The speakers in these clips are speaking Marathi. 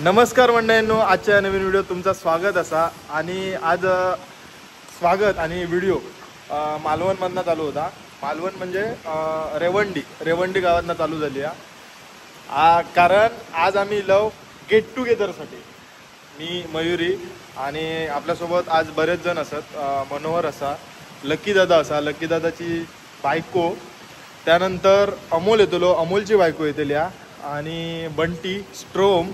नमस्कार मंडळींनो, आजच्या नवीन व्हिडिओ तुमचं स्वागत असा. आणि आज स्वागत आणि व्हिडिओ मालवणमधनं चालू होता. मालवण म्हणजे रेवंडी गावातनं चालू झाली आहे. कारण आज आम्ही गेट टुगेदरसाठी मी मयुरी आणि आपल्यासोबत आज बरेच जण असत. मनोहर असा, लकी दादा असा, लकी दादाची बायको, त्यानंतर अमोल येतलो, अमोलची बायको येतल्या, आणि बंटी, स्ट्रोम,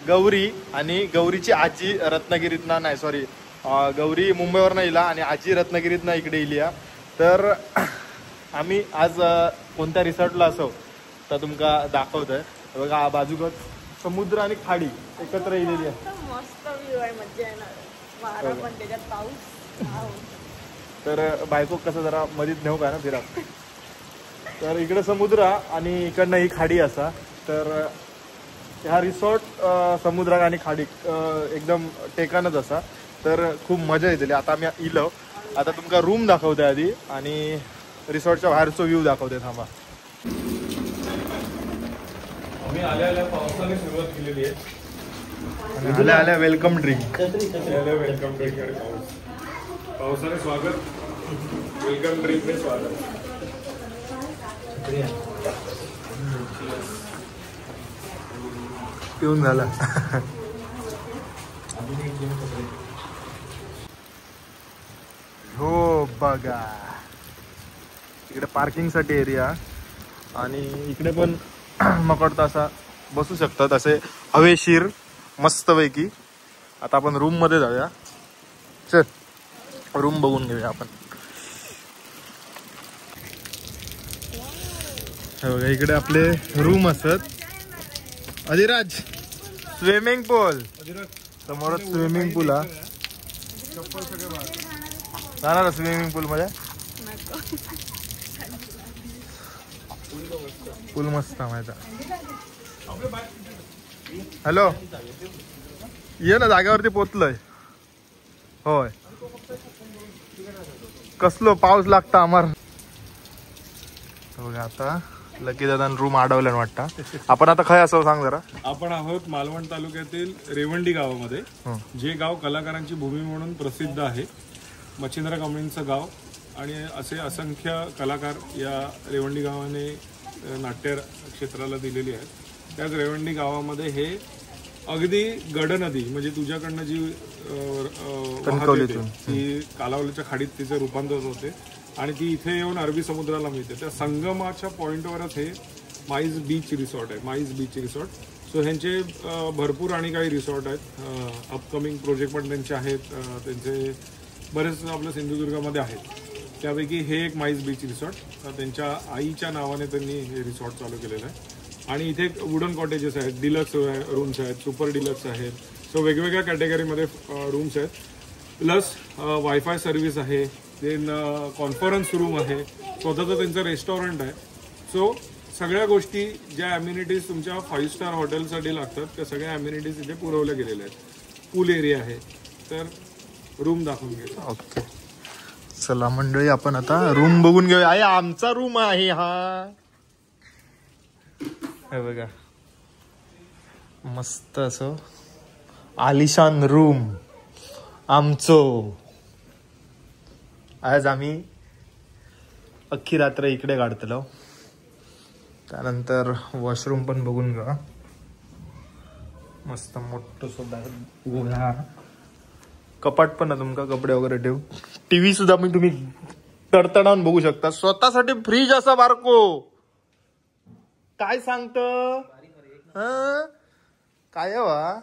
गौरी आणि गौरीची आजी रत्नागिरीतना नाही सॉरी गौरी मुंबईवरनं येईल आणि आजी रत्नागिरीतना इकडे येईल. तर आम्ही आज कोणत्या रिसॉर्टला असो तर तुमका दाखवतोय. बघा बाजूकच समुद्र आणि खाडी एकत्र येलेली आहे. मस्त व्ह्यू आहे, मज्जा येणार. वारा पण त्याच्यात पाऊस. तर बायको कसं जरा मधीत नेऊ का ना फिरा. तर इकडे समुद्र आणि इकडनं ही खाडी असा. तर ह्या रिसॉर्ट समुद्रात आणि खाडी एकदम टेकानच असा. तर खूप मजा येते. आता आम्ही इलो, आता तुमका रूम दाखवते आधी आणि रिसॉर्टच्या बाहेरचा व्ह्यू दाखवते. थांबा. आम्ही आल्या पावसाने सुरुवात केलेली आहे. आल्या वेलकम ड्रिंक. Welcome drink. पावसाने स्वागत, वेलकम ड्रिंकने स्वागत. पिऊन झाला. हो बघा, इकडे पार्किंग साठी एरिया आणि इकडे पण मकडता असा बसू शकतात असे हवेशीर मस्तपैकी. आता आपण रूम मध्ये जाऊया. चल रूम बघून घेऊया आपण. बघा इकडे आपले रूम असत. अधिराज स्विमिंग पूल समोर, स्विमिंग पूल हा जाणार स्विमिंग पूल मध्ये. पूल मस्त माहिती. हॅलो, ये ना, जागेवरती पोचलोय. होय, कसलो पाऊस लागता आम्हाला. बघा आता लकी दादा रूम अडवल्यान वाटतं. आपण आता काय असं सांग जरा. आपण आहोत मालवण तालुक्यातील रेवंडी गावामध्ये, जे गाव कलाकारांची भूमी म्हणून प्रसिद्ध आहे. मच्छिंद्र कांबळींचं गाव आणि असे असंख्य कलाकार या रेवंडी गावाने नाट्य क्षेत्राला दिलेली आहेत. त्याच रेवंडी गावामध्ये हे अगदी गडनदी म्हणजे तुझ्याकडनं जी ती कालावलीच्या खाडीत तिचे रूपांतर होते आणि ती इथे येऊन अरबी समुद्राला मिळते. त्या संगमाच्या पॉइंटवरच हे माईज बीच रिसॉर्ट आहे. माईज बीच रिसॉर्ट. सो ह्यांचे भरपूर आणि काही रिसॉर्ट आहेत. अपकमिंग प्रोजेक्ट पण त्यांचे आहेत. त्यांचे बरेच आपल्या सिंधुदुर्गामध्ये आहेत. त्यापैकी हे एक माईज बीच रिसॉर्ट. त्यांच्या आईच्या नावाने त्यांनी हे रिसॉर्ट चालू केलेलं आहे. आणि इथे वुडन कॉटेजेस आहेत, डिलक्स रूम्स आहेत, सुपर डिलक्स आहेत. सो वेगवेगळ्या कॅटेगरीमध्ये रूम्स आहेत. प्लस वायफाय सर्व्हिस आहे. देन कॉन्फरन्स रूम आहे. स्वतःचं त्यांचं रेस्टॉरंट आहे. सो सगळ्या गोष्टी ज्या ॲम्युनिटीज तुमच्या 5 स्टार हॉटेलसाठी लागतात त्या सगळ्या ॲम्युनिटीज इथे पुरवल्या गेलेल्या आहेत. पूल एरिया आहे. तर रूम दाखवून घेऊ. ओके चला मंडळी, आपण आता रूम बघून घेऊया. आहे आमचा रूम आहे हा. हे बघा मस्त असं आलिशान रूम आमचो. आज आम्ही अख्खी रात्र इकडे काढतलो. त्यानंतर वॉशरूम पण बघून घ्या. मस्त मोठं सुद्धा कपाट पण आहे तुमका कपडे वगैरे ठेवू. टीव्ही सुद्धा मी तुम्ही तडतडावून बघू शकता. स्वतःसाठी फ्रीज असा बारको. काय सांगत काय वा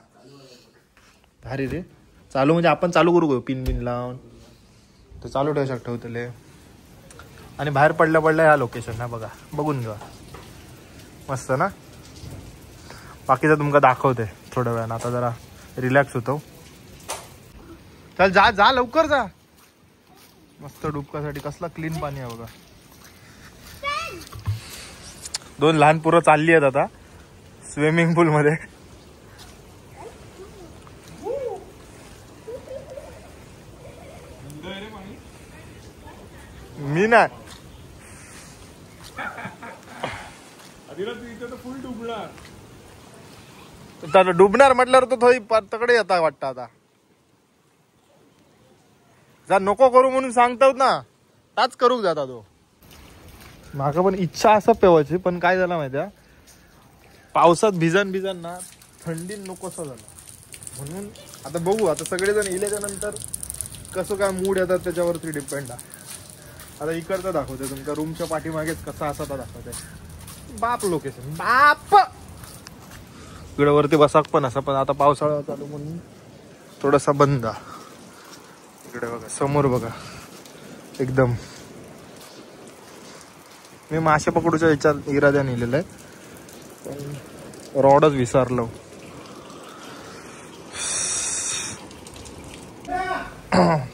भारी रे. चालू म्हणजे आपण चालू करू पिन बिन लावून तर चालू ठेवू शकतो तुले. आणि बाहेर पडल्या ह्या लोकेशन ना बघा, बघून घ्या. मस्त ना. बाकीचं तुमका दाखवते थोड्या वेळानं. आता जरा रिलॅक्स होतो. चल जा जा लवकर जा. मस्त डुबकासाठी कसला क्लीन पाणी आहे बघा. 2 लहान पोरं चालली आहेत आता स्विमिंग पूल मध्ये. मी नाही. अधिराज इथे तर फुल डुबणार. तर डुबणार म्हटल्यावर तो थोडी तकडे येता वाटतं आता. जा नको करू म्हणून सांगतात ना, ताच करूक जाता तो. माका पण इच्छा असं पेवायची, पण काय झालं माहितीये, पावसात भिजन ना थंडीत नकोसं झालं. म्हणून आता बघू, आता सगळेजण इल्याच्या नंतर कसं काय मूड येतात त्याच्यावरती डिपेंड आहे. आता इकडचं दाखवते तुमच्या रूमच्या पाठीमागेच कसा असा दाखवते. बाप लोकेशन बाप. इकडे वरती बसाक पण असा, पण आता पावसाळा चालू म्हणून थोडासा बंद. इकडे बघा समोर बघा एकदम. मी मासे पकडूच्या इराद्याने नेलेलं आहे, पण रॉडच विसरलो.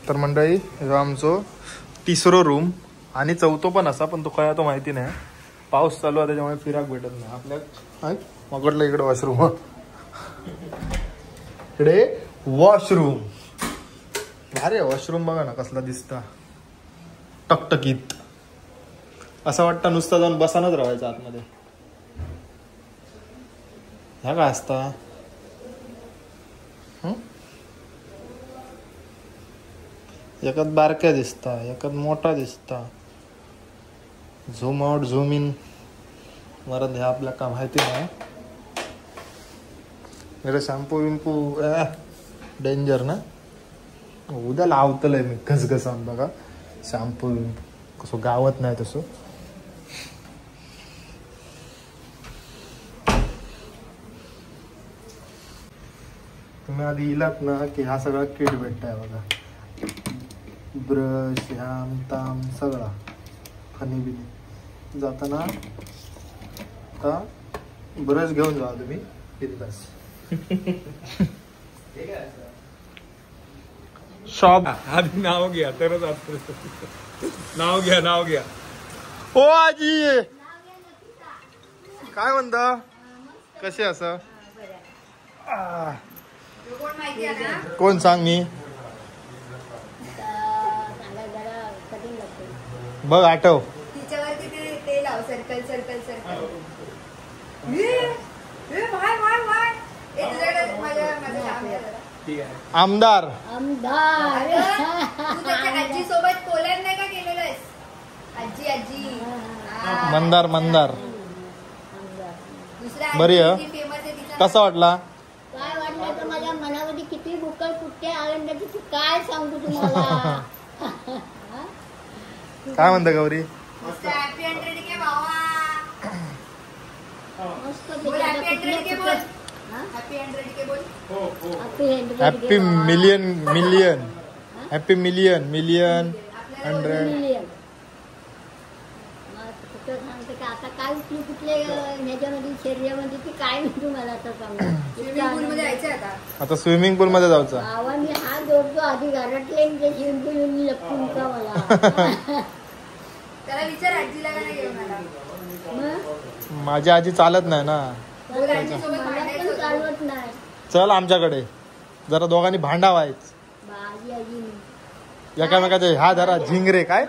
तर मंडळी हे आमचं तिसरं रूम आणि चौथं पण असा, पण तो काय तो माहिती नाही. पाऊस चालू आहे त्याच्यामुळे फिराक भेटत नाही आपल्या. मगडलं इकडे वॉशरूम. इकडे वॉशरूम अरे वॉशरूम बघा ना कसला दिसता, टकटकीत. असं वाटतं नुसतं जाऊन बसानच राहायचं आतमध्ये. ह्या काय असता, एकात बारक्या दिसता, एकात मोठा दिसता. झूम आउट झूम इन मरद हे आपल्या का माहिती नाही. मेरा शॅम्पू विम्पू डेंजर ना. उद्या लावतलंय मी घसघसान बघा. शॅम्पू कसं गावत नाही तसं. तुम्ही आधी इलात ना की हा सगळा किट भेटताय बघा. ब्रश ह्याम ताम सगळा फनी बिनी. जाताना आता ब्रश घेऊन जा तुम्ही बिंदास. शॉप आधी नाव घ्या तरच नाव घ्या. हो आजी काय म्हणता, कसे असं कोण सांग. मी बघ आठव. तिच्यावरती ते लाव सर्कल सर्कल सर्कल. आमदार आजी सोबत कोलॅब नाही का केलेलंस. आजी आजी मंदार मंदार दुसरा बरी फेमस आहे तिचा. कसा वाटला. काय वाटलं तर माझ्या मनामध्ये किती बुक्कल कुठे आनंदाची काय सांगू तुम्हाला. काय म्हणता गौरी. हॅपी 100 के बाबा. मस्त बोल हॅपी 100 के बोल. हॅपी 100 के बोल. Happy million happy million 100. आता काय कुठले ह्याच्यामध्ये शरीरामध्ये ती काय म्हणतो मला आता सांगा. आता स्विमिंग पूल मध्ये जायचं. आवा मी हात जोडतो आधी घरातले स्विमिंग पूल लपटून का मला. त्याला विचार आजीला का नाही घेऊन आला. माझी आजी चालत नाही ना. मला पण चालवत नाही. चल आमच्याकडे जरा दोघांनी भांडावायच. माझी आजी एकामेकाचे ह्या धरा झिंगरे काय.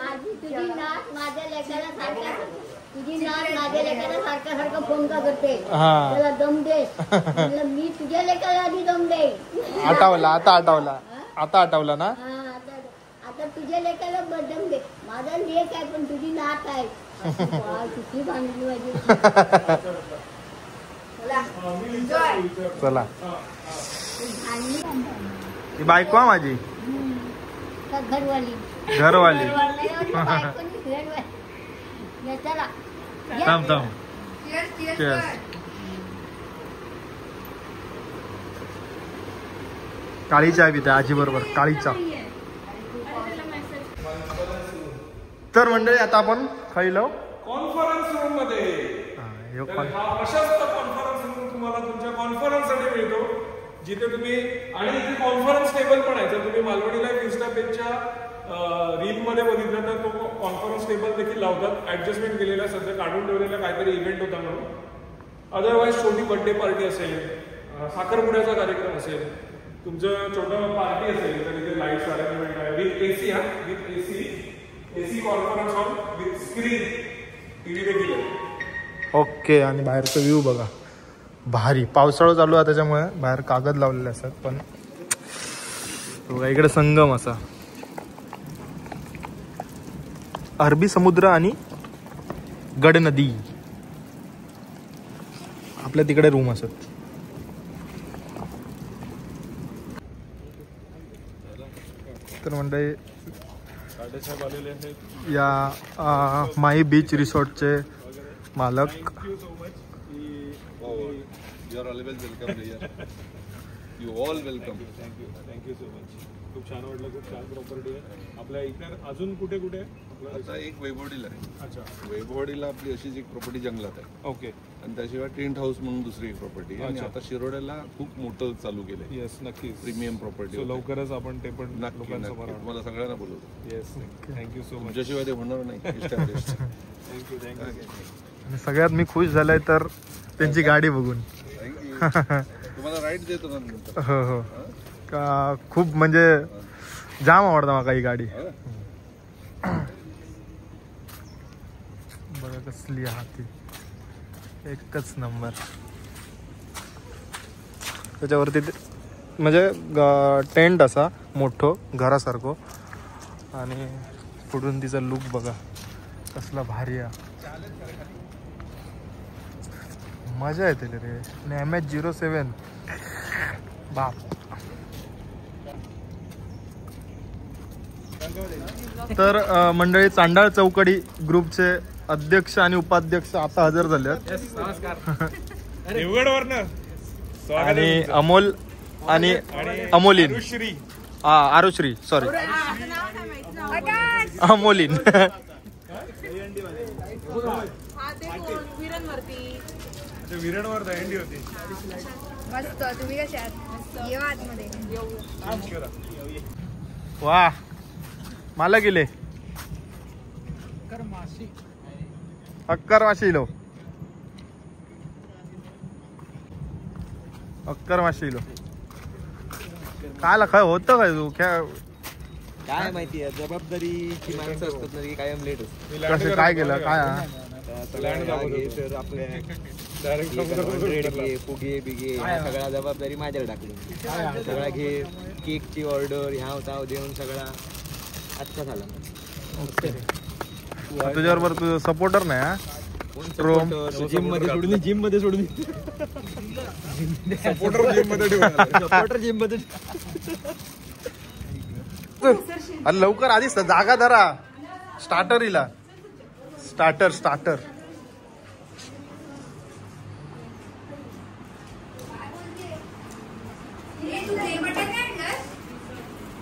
तुझी नात माझ्या लेकाला सारखा सारखा फोन का करते. त्याला दम दे. मी तुझ्या लेकाला आधी दम दे. आठवला आता आठवला ना. आता तुझ्या लेकाला दम दे. माझा लेक आहे पण तुझी नात आहे. किती भांडली माझी. चला ही बायको माझी घरवाली. चला थांब काळी चहा पिते आजी बरोबर. काळी चहा. तर मंडळी आता आपण खाईलो कॉन्फरन्स रूम मध्ये. प्रशस्त कॉन्फरन्स रूम तुम्हाला तुमच्या कॉन्फरन्स साठी मिळतो, जिथे तुम्ही आणि इथे कॉन्फरन्स टेबल पण आहे. जर तुम्ही मालवणी लाईफ इन्स्टा पेजच्या रील मध्ये बघितलं तर तो कॉन्फरन्स टेबल देखील लावतात. ऍडजस्टमेंट केलेला सध्या काढून ठेवलेला काहीतरी इव्हेंट होता म्हणून. अदरवाईज छोटी बर्थडे पार्टी असेल, साखरपुड्याचा कार्यक्रम असेल, तुमचं छोटं पार्टी असेल तर इथे लाईट्स अरेंजमेंट आहे with AC. With AC conference hall with screen TV देखील आहे. ओके. आणि बाहेरचा व्ह्यू बघा भारी. पावसाळा चालू आहे त्याच्यामुळे बाहेर कागद लावलेले असतात. पण बघा इकडे संगम असा अरबी समुद्र आणि गड नदी. आपल्या तिकडे रूम असत. तर मंडळी साडेसाहेब आलेले आहेत. या माई बीच रिसॉर्टचे मालक. Thank you so much. You are always welcome here. You all welcome. Thank you so much. खूप छान वाटलं. खूप छान प्रॉपर्टी आहे. आपल्या इतर अजून कुठे कुठे आता एक वैभवडीला आहे. अच्छा. वैभवडीला आपली अशीच एक प्रॉपर्टी जंगलात आहे. ओके. आणि त्याशिवाय टेंट हाऊस म्हणून दुसरी एक प्रॉपर्टी आहे. आणि अच्छा. आता शिरोड्याला खूप मोठं चालू केलंय. येस नक्कीच. Premium property. सो लवकरच आपण ते पण नक्की लोकांसमोर आणू. तुम्हाला सगळ्यांना बोलवतो. Yes thank you so much. तुमच्याशिवाय ते होणार नाही. Established. Thank you thank you. आणि सगळ्यात मी खुश झालोय तर त्यांची गाडी बघून. Thank you. तुम्हाला राईट देतो ना नंतर. हो हो का खूप म्हणजे जाम आवडता माका ही गाडी. बघा कसली हाती एकच नंबर. त्याच्यावरती म्हणजे टेंट असा मोठो घरासारखो आणि पुढून तिचा लुक बघा कसला भारी आहे. मजा येते रे. आणि MH07 बाप. तर मंडळी चांडाळ चौकडी ग्रुपचे अध्यक्ष आणि उपाध्यक्ष आता हजर झाले आणि अमोल आणि अमोलीन आरुश्री सॉरी अमोलीन. विरणवर दहंडी होती. मस्त. तुम्ही कशा आहात? येवा आतमध्ये. वा मला गेले अक्कर माशिलो काय लखाय होतं काय तू काय माहिती आहे जबाबदारीची माणसं असतात ना की कायम लेट असते. कसं काय केलं काय तर आपल्या फुगे बिगे ह्या सगळ्या जबाबदारी माझ्यावर टाकली. सगळा घे केकची ऑर्डर ह्याव ताव देऊन सगळा आजचा झाला. तुझ्याबरोबर तुझं सपोर्टर नाही हा. जिम मध्ये सोडून सपोर्टर जिम मध्ये ठेवून सपोर्टर जिम मध्ये. अरे लवकर आधीच जागा धरा. स्टार्टर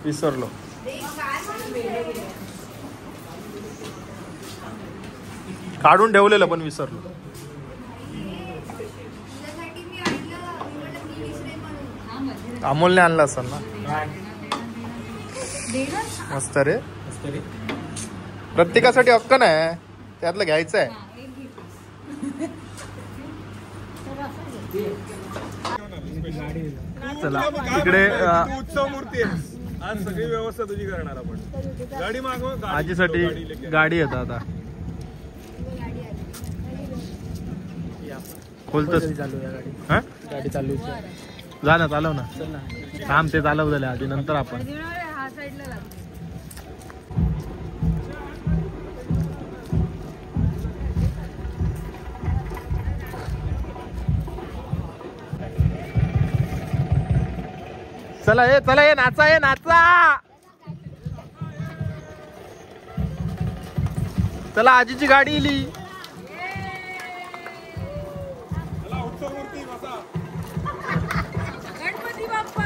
विसरलो. काढून ठेवलेलं पण विसरलो. अमोलने आणला असेल ना. मस्त रे. प्रत्येकासाठी हक्क नाही त्यातलं घ्यायचं आहे. चला इकडे उत्सव मूर्ती आहे. आज सगळी व्यवस्था तुझी करणार आपण. गाडी मागव. आजीसाठी गाडी येतं आता. खोलतच गाडी चालू जा ना चालव ना. थांब ते चालव झाले आधी नंतर आपण. हा साईडला लागतो. चला ये नाचा. चला आजीची गाडी इली. गणपती बाप्पा.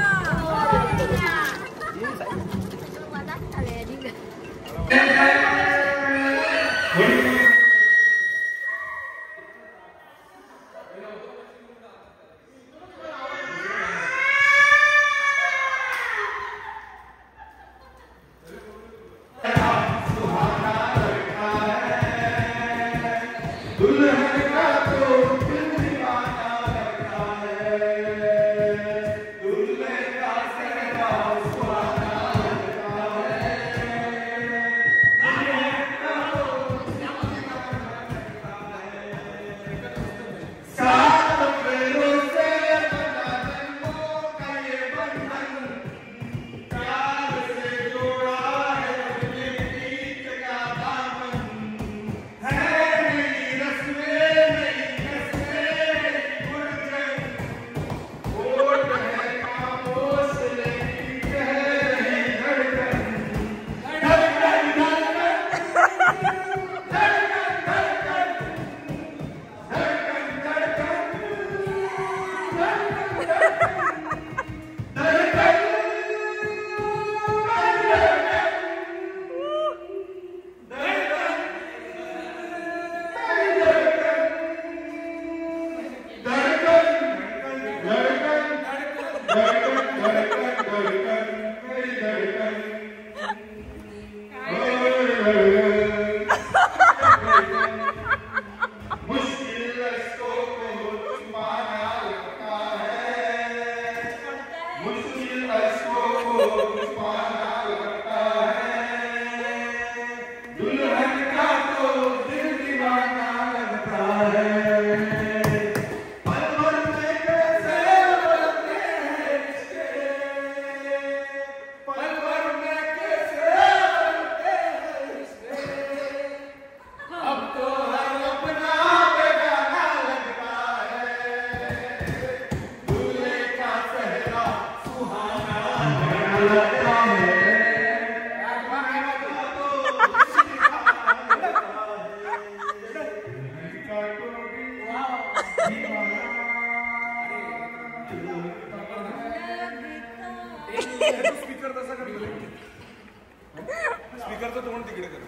स्पीकरचं तोंड तिकडे कर.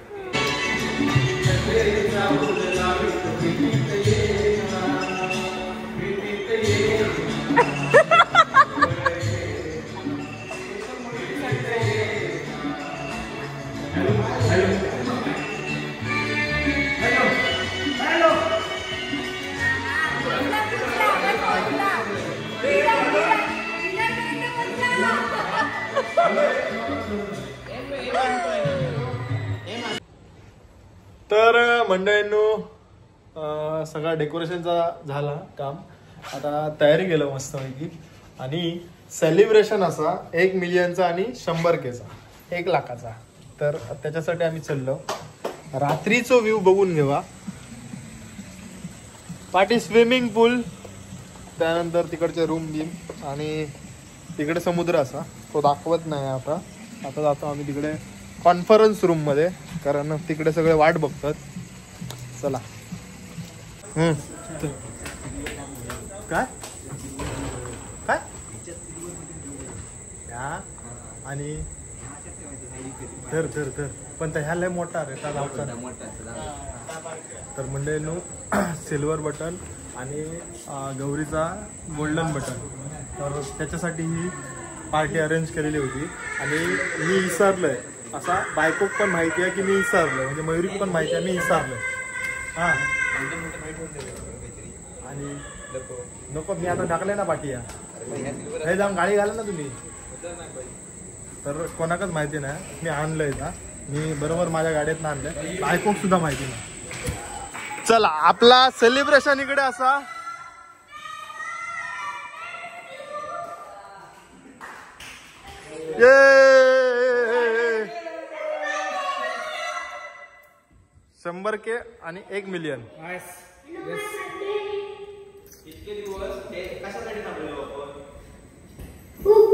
तर मंडळींनो सगळा डेकोरेशनचा झाला काम. आता तयारी केलं मस्तपैकी आणि सेलिब्रेशन असा 1 मिलियनचा आणि 100Kचा 1 लाखाचा. तर त्याच्यासाठी आम्ही चाललो. रात्रीचा व्ह्यू बघून घेवा. पाठी स्विमिंग पूल, त्यानंतर तिकडचे रूम बिम आणि तिकडे समुद्र असा तो दाखवत नाही आता. आता जातो आम्ही तिकडे कॉन्फरन्स रूम मध्ये, कारण तिकडे सगळे वाट बघतात. चला. काय काय आणि धर धर धर पण ह्या लय मोठा रे त्या लावचा. तर मंडळींनो सिल्वर बटन आणि गौरीचा गोल्डन बटन, तर त्याच्यासाठी ही पार्टी अरेंज केलेली होती. आणि मी विसरलोय असा बायकोक पण माहिती आहे की मी विसरलोय, म्हणजे मयुरीक पण माहिती आहे मी विसरलोय. हां आणि नको मी आता टाकले ना पाठी. हे जाऊन गाडी घाला ना तुम्ही. तर कोणाकच माहिती नाही मी आणलंय ना, मी बरोबर माझ्या गाडीत आणलंय, बायकोक सुद्धा माहिती नाही. चला आपला सेलिब्रेशन इकडे असा. ये 100K आणि 1 मिलियन.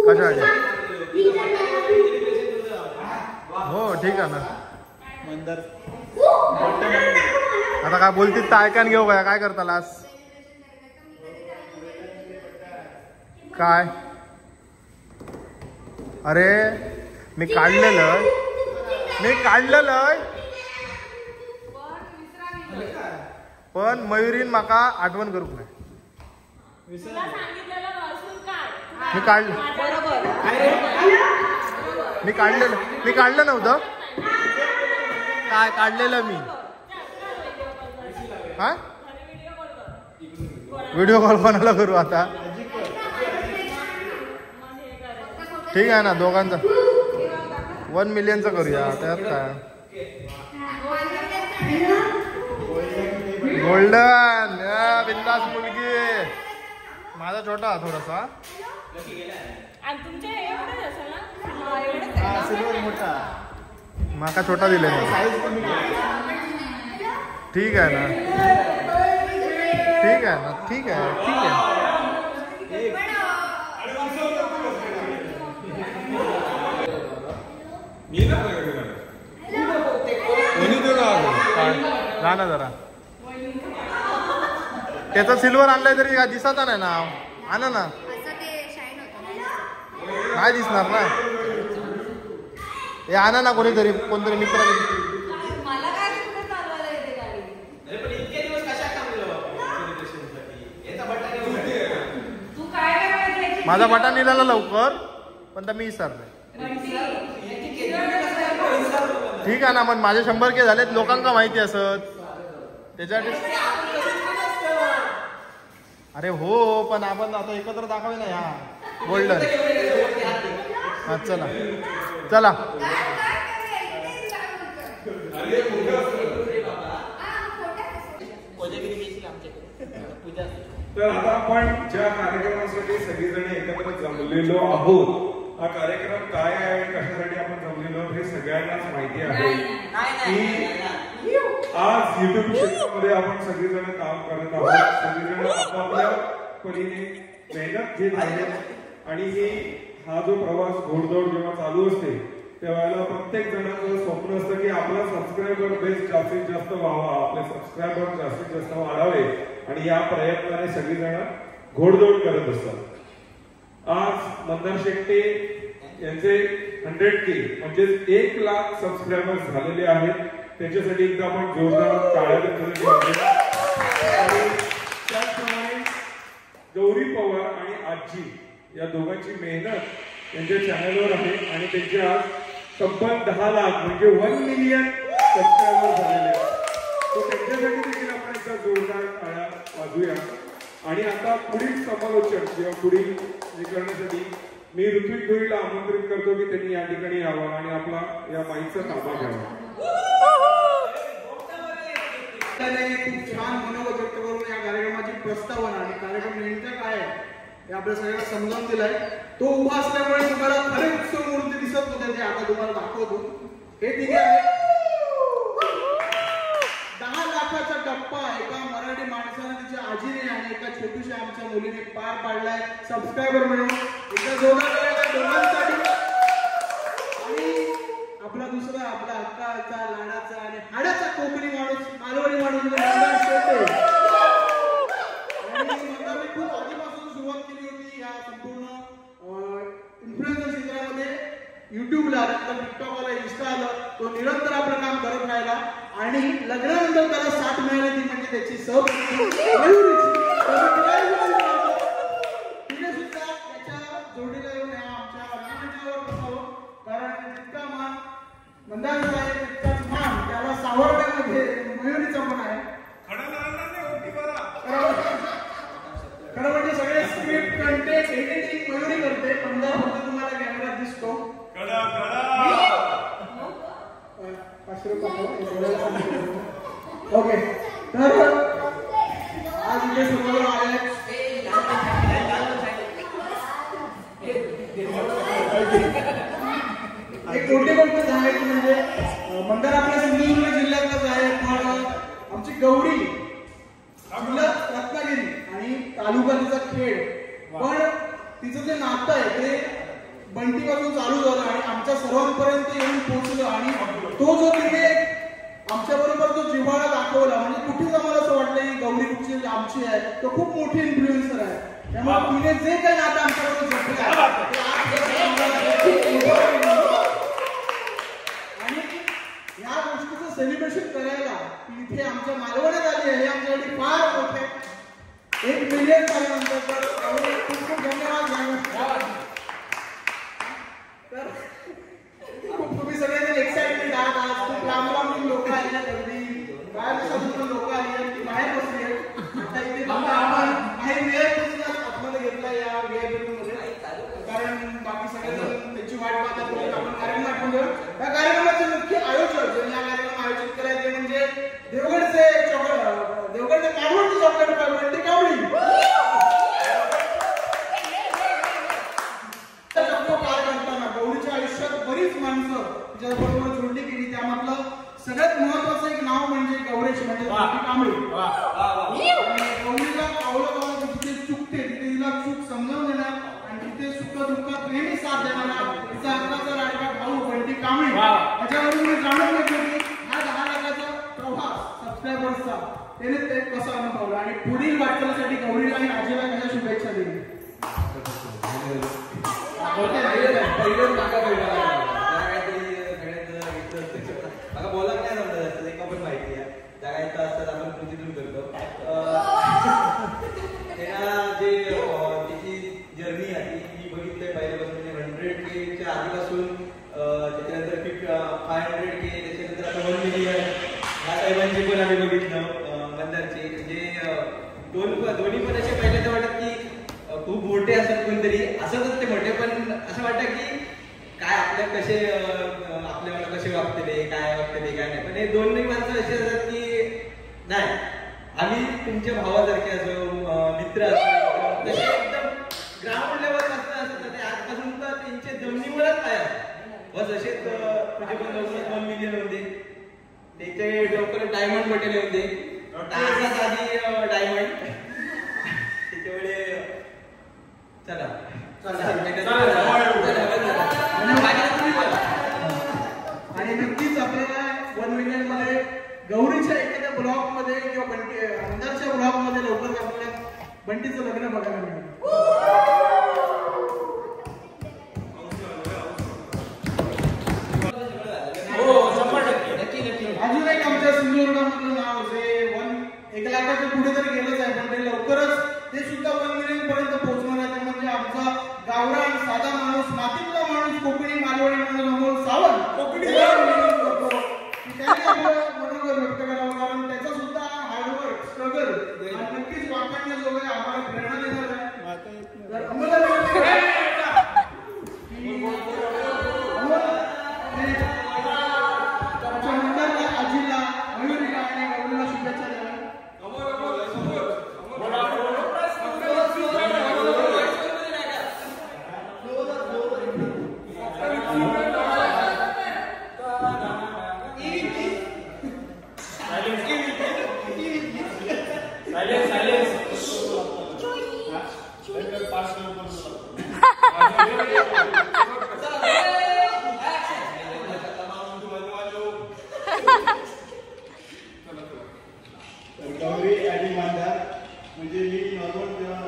कशासाठी? हो ठीक आहे ना. आता काय बोलतीत तर ऐकान घेऊ काय? काय करतालास काय? अरे मी काढलेलं पण मयुरीन माका आठवण करूक नाही. मी काढलं नव्हतं काय? काढलेलं मी. हा व्हिडिओ कॉल कोणाला करू आता? ठीक आहे ना, दोघांचा 1 मिलियनचा करूया. त्यात काय गोल्डन बिंदास मुलगी. माझा छोटा थोडासा, सिल्वर मोठा, माका छोटा दिले. ठीक आहे ना, ठीक आहे ना, ठीक आहे, ठीक आहे. जा ना जरा. त्याचा सिल्वर आणलाय तरी दिसत नाही ना. आणा ना. नाही दिसणार ना. हे आणा ना कोणीतरी, कोणतरी मित्र. मला काय कुठे चालवायला येते गाडी? तू काय करायचं? माझा बटा निघाला लवकर, पण मी विसरलोय. ठीक आहे ना, पण माझे 100K झालेत, लोकांना माहिती असत त्याच्यासाठी. अरे हो, पण आपण आता एकत्र दाखवे ना ह्या गोल्डन. हा चला चला. तर आता आपण ज्या कार्यक्रमासाठी सगळेजण एकत्र जमलेलो आहोत, हा कार्यक्रम काय आहे, कशासाठी आपण जमलेलो आहोत हे सगळ्यांनाच माहिती आहे की आज युट्यूब क्षेत्रामध्ये आपण सगळेजण काम करत आहोत. सगळेजण आपापल्या परीने मेहनत घेत आहेत आणि हा जो प्रवास घोडदौड जेव्हा चालू असते त्यावेळेला प्रत्येक जणांचं स्वप्न असतं की आपला सबस्क्रायबर बेस जास्तीत जास्त व्हावा, आपले सबस्क्रायबर जास्तीत जास्त वाढावे आणि या प्रयत्नाने सगळेजण घोडदौड करत असतात. आज मंदार शेट्टे यांचे 100K म्हणजेच 1 लाख सबस्क्रायबर्स झालेले आहेत. त्याच्यासाठी एकदा आपण जोरदार टाळ्या देतो. आणि त्याचप्रमाणे गौरी पवार आणि आजी या दोघांची मेहनत त्यांच्या चॅनलवर आहे आणि त्यांचे आज तब्बल 10 लाख म्हणजे 1 मिलियन सबस्क्रायबर झालेले आहेत. तो त्यांच्यासाठी देखील आपण एकदा जोरदार टाळ्या वाजूया. आणि आता पुढील समालोचन किंवा पुढील हे करण्यासाठी मी ऋत्विक धुरीला आमंत्रित करतो की त्यांनी या ठिकाणी यावं आणि आपला या माईकचा ताबा घ्यावा. खूप छान मनोगत व्यक्त करून या कार्यक्रमाची प्रस्तावना आणि कार्यक्रम नेमका काय आहे हे आपल्या सगळ्यांना समजावून दिलाय. तो उभा असल्यामुळे तुम्हाला खरे उत्सव मूर्ती दिसत होते, ते आता तुम्हाला दाखवतो. हे ठीक आहे, 10 लाखाचा टप्पा एका मराठी माणसाने तिच्या आजीने आणि एका छोट्याशा आमच्या मुलीने पार पाडलाय सबस्क्रायबर म्हणून. एकदा जोरदार करायला दोघांसाठी. आणि आपला दुसरा आपला हक्काचा लाडाचा आणि हाडाचा कोकणी माणूस, मालवणी माणूस मंदार शेट्टे. आणि मंदारने खूप आधीपासून सुरुवात केली होती या संपूर्ण इन्फ्लुएन्सर क्षेत्रामध्ये. युट्यूबला, नंतर टिकटॉक आला, इन्स्टा आलं, तो निरंतर आपलं काम करत राहिला. आणि लग्नानंतर त्याला साथ मिळाली ती म्हणजे त्याची तिने सुद्धा त्याच्या जोडीला येऊन आमच्या मंचावर बसावं. कारण जितका मान मंदार साहेब तितकाच मान त्याला सावरण्यामध्ये मयुरीचा पण आहे. खरं म्हणजे सगळे स्क्रिप्ट, कंटेंट, एडिटिंग मयुरी करते. मंदार फक्त तुम्हाला कॅमेरा दिसतो. ओके, तर आज इथे समोर आले एक कोटी गोष्ट सांगायची म्हणजे मंदार आपल्या सिंधुदुर्ग जिल्ह्यातलाच आहे, पण आमची गौरी जिल्ह्यात रत्नागिरी आणि तालुका तिचा खेड. पण तिचं जे नातं आहे ते बंटीपासून चालू झालं आणि आमच्या सर्वांपर्यंत येऊन पोहोचलं. आणि तो जो तिने आमच्या बरोबर जो जिव्हाळा दाखवला, म्हणजे कुठेच आम्हाला असं वाटलं की गौरी कुठची आमची आहे, तो खूप मोठी इन्फ्लुएन्सर आहे. त्यामुळे तिने जे काही नातं आमच्याबरोबर जपलं आणि या गोष्टीचं सेलिब्रेशन करायला ती इथे आमच्या मालवण्यात आली आहे, हे आमच्यासाठी फार मोठे 1 मिलियन झाल्यानंतर. तर खूप खूप धन्यवाद. तर तुम्ही सगळेजण एक्साइटमेंट आहात. आज खूप लांब लांब लोक आली आहेत, अगदी बाहेर देशातून लोक आली आहेत, ती बाहेर बसली आहेत. आता इथे फक्त आपण काही वेळ आतमध्ये घेतला या VIP मध्ये, कारण बाकी सगळेजण त्याची वाट पाहतात. आपण कार्यक्रम आठवून घेऊ. या कार्यक्रमाचे मुख्य आयोजक जे या कार्यक्रम आयोजित करायचे म्हणजे देवगडचे मालवणचे चॉकलेट बंटी कावडी. पार करताना गौरीच्या आयुष्यात बरीच माणसं तिच्याबरोबर जोडली गेली. त्यामधलं सगळ्यात महत्वाचं एक नाव म्हणजे गौरेश म्हणजे कांबळी. गौरीला पावलं पावलं जिथे चुकते तिथे तिला चूक समजावून देणार आणि तिथे सुख दुःखात नेहमी साथ देणारा तिचा हक्काचा लाडका भाऊ बंटी कांबळी. त्याच्यावरून मी जाणून घेतलं की हा 10 लाखाचा प्रवास सबस्क्रायबर्सचा त्याने ते कसं अनुभवलं आणि पुढील वाटचालीसाठी गौरीला आणि आजीला कशा शुभेच्छा दिली. कोणतरी असंच ते म्हटले, पण असं वाटतं की काय आपल्या कसे आपल्याला कसे वागतले काय वागतले काय नाही. पण हे दोन्ही माणसं अशी असतात की नाही आम्ही तुमच्या भावासारखे असो मित्र असो तसे एकदम ग्राउंड लेवल असतात ते आजपासून तर त्यांच्या जमिनीवरच आहे. बस असेच तुझे पण लवकर 1 मिलियन होते त्याचे लवकर डायमंड भेटले होते तासाच आधी डायमंड त्याच्यामुळे चला आणि नक्कीच आपल्याला 1 मिलियन मध्ये गौरीच्या एखाद्या ब्लॉग मध्ये किंवा अंधारच्या ब्लॉग मध्ये लवकरच आपल्याला बंटीचं लग्न बघायला मिळेल. अजून एक आमच्या सिंधुदुर्गामधलं नाव जे 1 लाखाच्या पुढे तर गेलंच आहे, पण ते लवकरच ते सुद्धा 1 मिलियन पर्यंत पोहोचणार आहे. ते म्हणजे आमचा गावरान साधा माणूस मातीतला माणूस कोकणी मालवणी माणूस अमोल सावंत करतो त्याने आपलं मनोगत व्यक्त करावं, कारण त्याचा सुद्धा हार्डवर्क स्ट्रगल नक्कीच वाखाणण्या जो आहे आम्हाला प्रेरणा देणार आहे. तर आम्हाला आजीला मयुरीला आणि गौरीला शुभेच्छा द्या. गौरी आणि मांदार म्हणजे मी नॉर्मल जेव्हा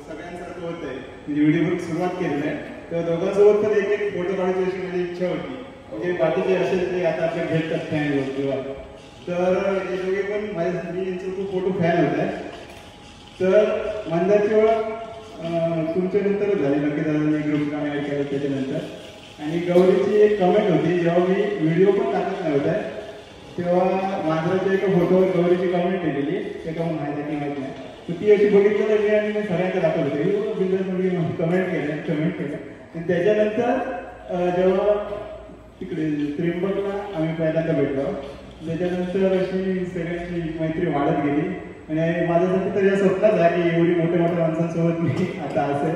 सगळ्यांसारखं होत आहे म्हणजे व्हिडिओ सुरुवात केलेलं आहे तेव्हा दोघांसोबत पण एक फोटो काढायची अशी माझी इच्छा होती. म्हणजे बाकीचे असेल ते आता आपल्या भेटतात फॅन लोक किंवा तर हे दोघे पण माझ्या मी यांचा खूप फोटो फॅन होत आहे. तर मांदारची ओळख तुमच्या नंतरच झाली नक्की दादांनी ग्रुप काम ॲड केलं त्याच्यानंतर. आणि गौरीची एक कमेंट होती जेव्हा मी व्हिडिओ पण टाकत नव्हता तेव्हा मांजराच्या एका फोटोवर गौरीची कमेंट केलेली ते का माहिती की माहिती नाही तर ती अशी बघितलं मी आणि मी सगळ्यांना दाखवत होते बिंदरमध्ये कमेंट केलं. आणि त्याच्यानंतर जेव्हा तिकडे त्र्यंबकला आम्ही पहिल्यांदा भेटलो त्याच्यानंतर अशी सगळ्यांची मैत्री वाढत गेली. आणि माझ्यासाठी तर या स्वप्नाच आहे की एवढी मोठ्या मोठ्या माणसांसोबत मी आता असेल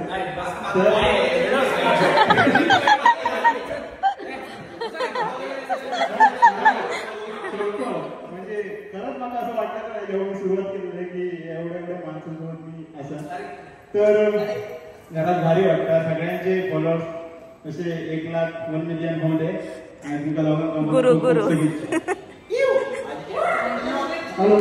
तर म्हणजे खरंच मला असं वाटतं का जेव्हा मी सुरुवात केलेली आहे की एवढ्या माणसांसोबत मी असं तर घरात भारी वाटतं. सगळ्यांचे फॉलोअर्स असे 1 लाख 1 मिलियन होऊ दे आणि तुमच्या लोकांना गुरु गुरु हॅलो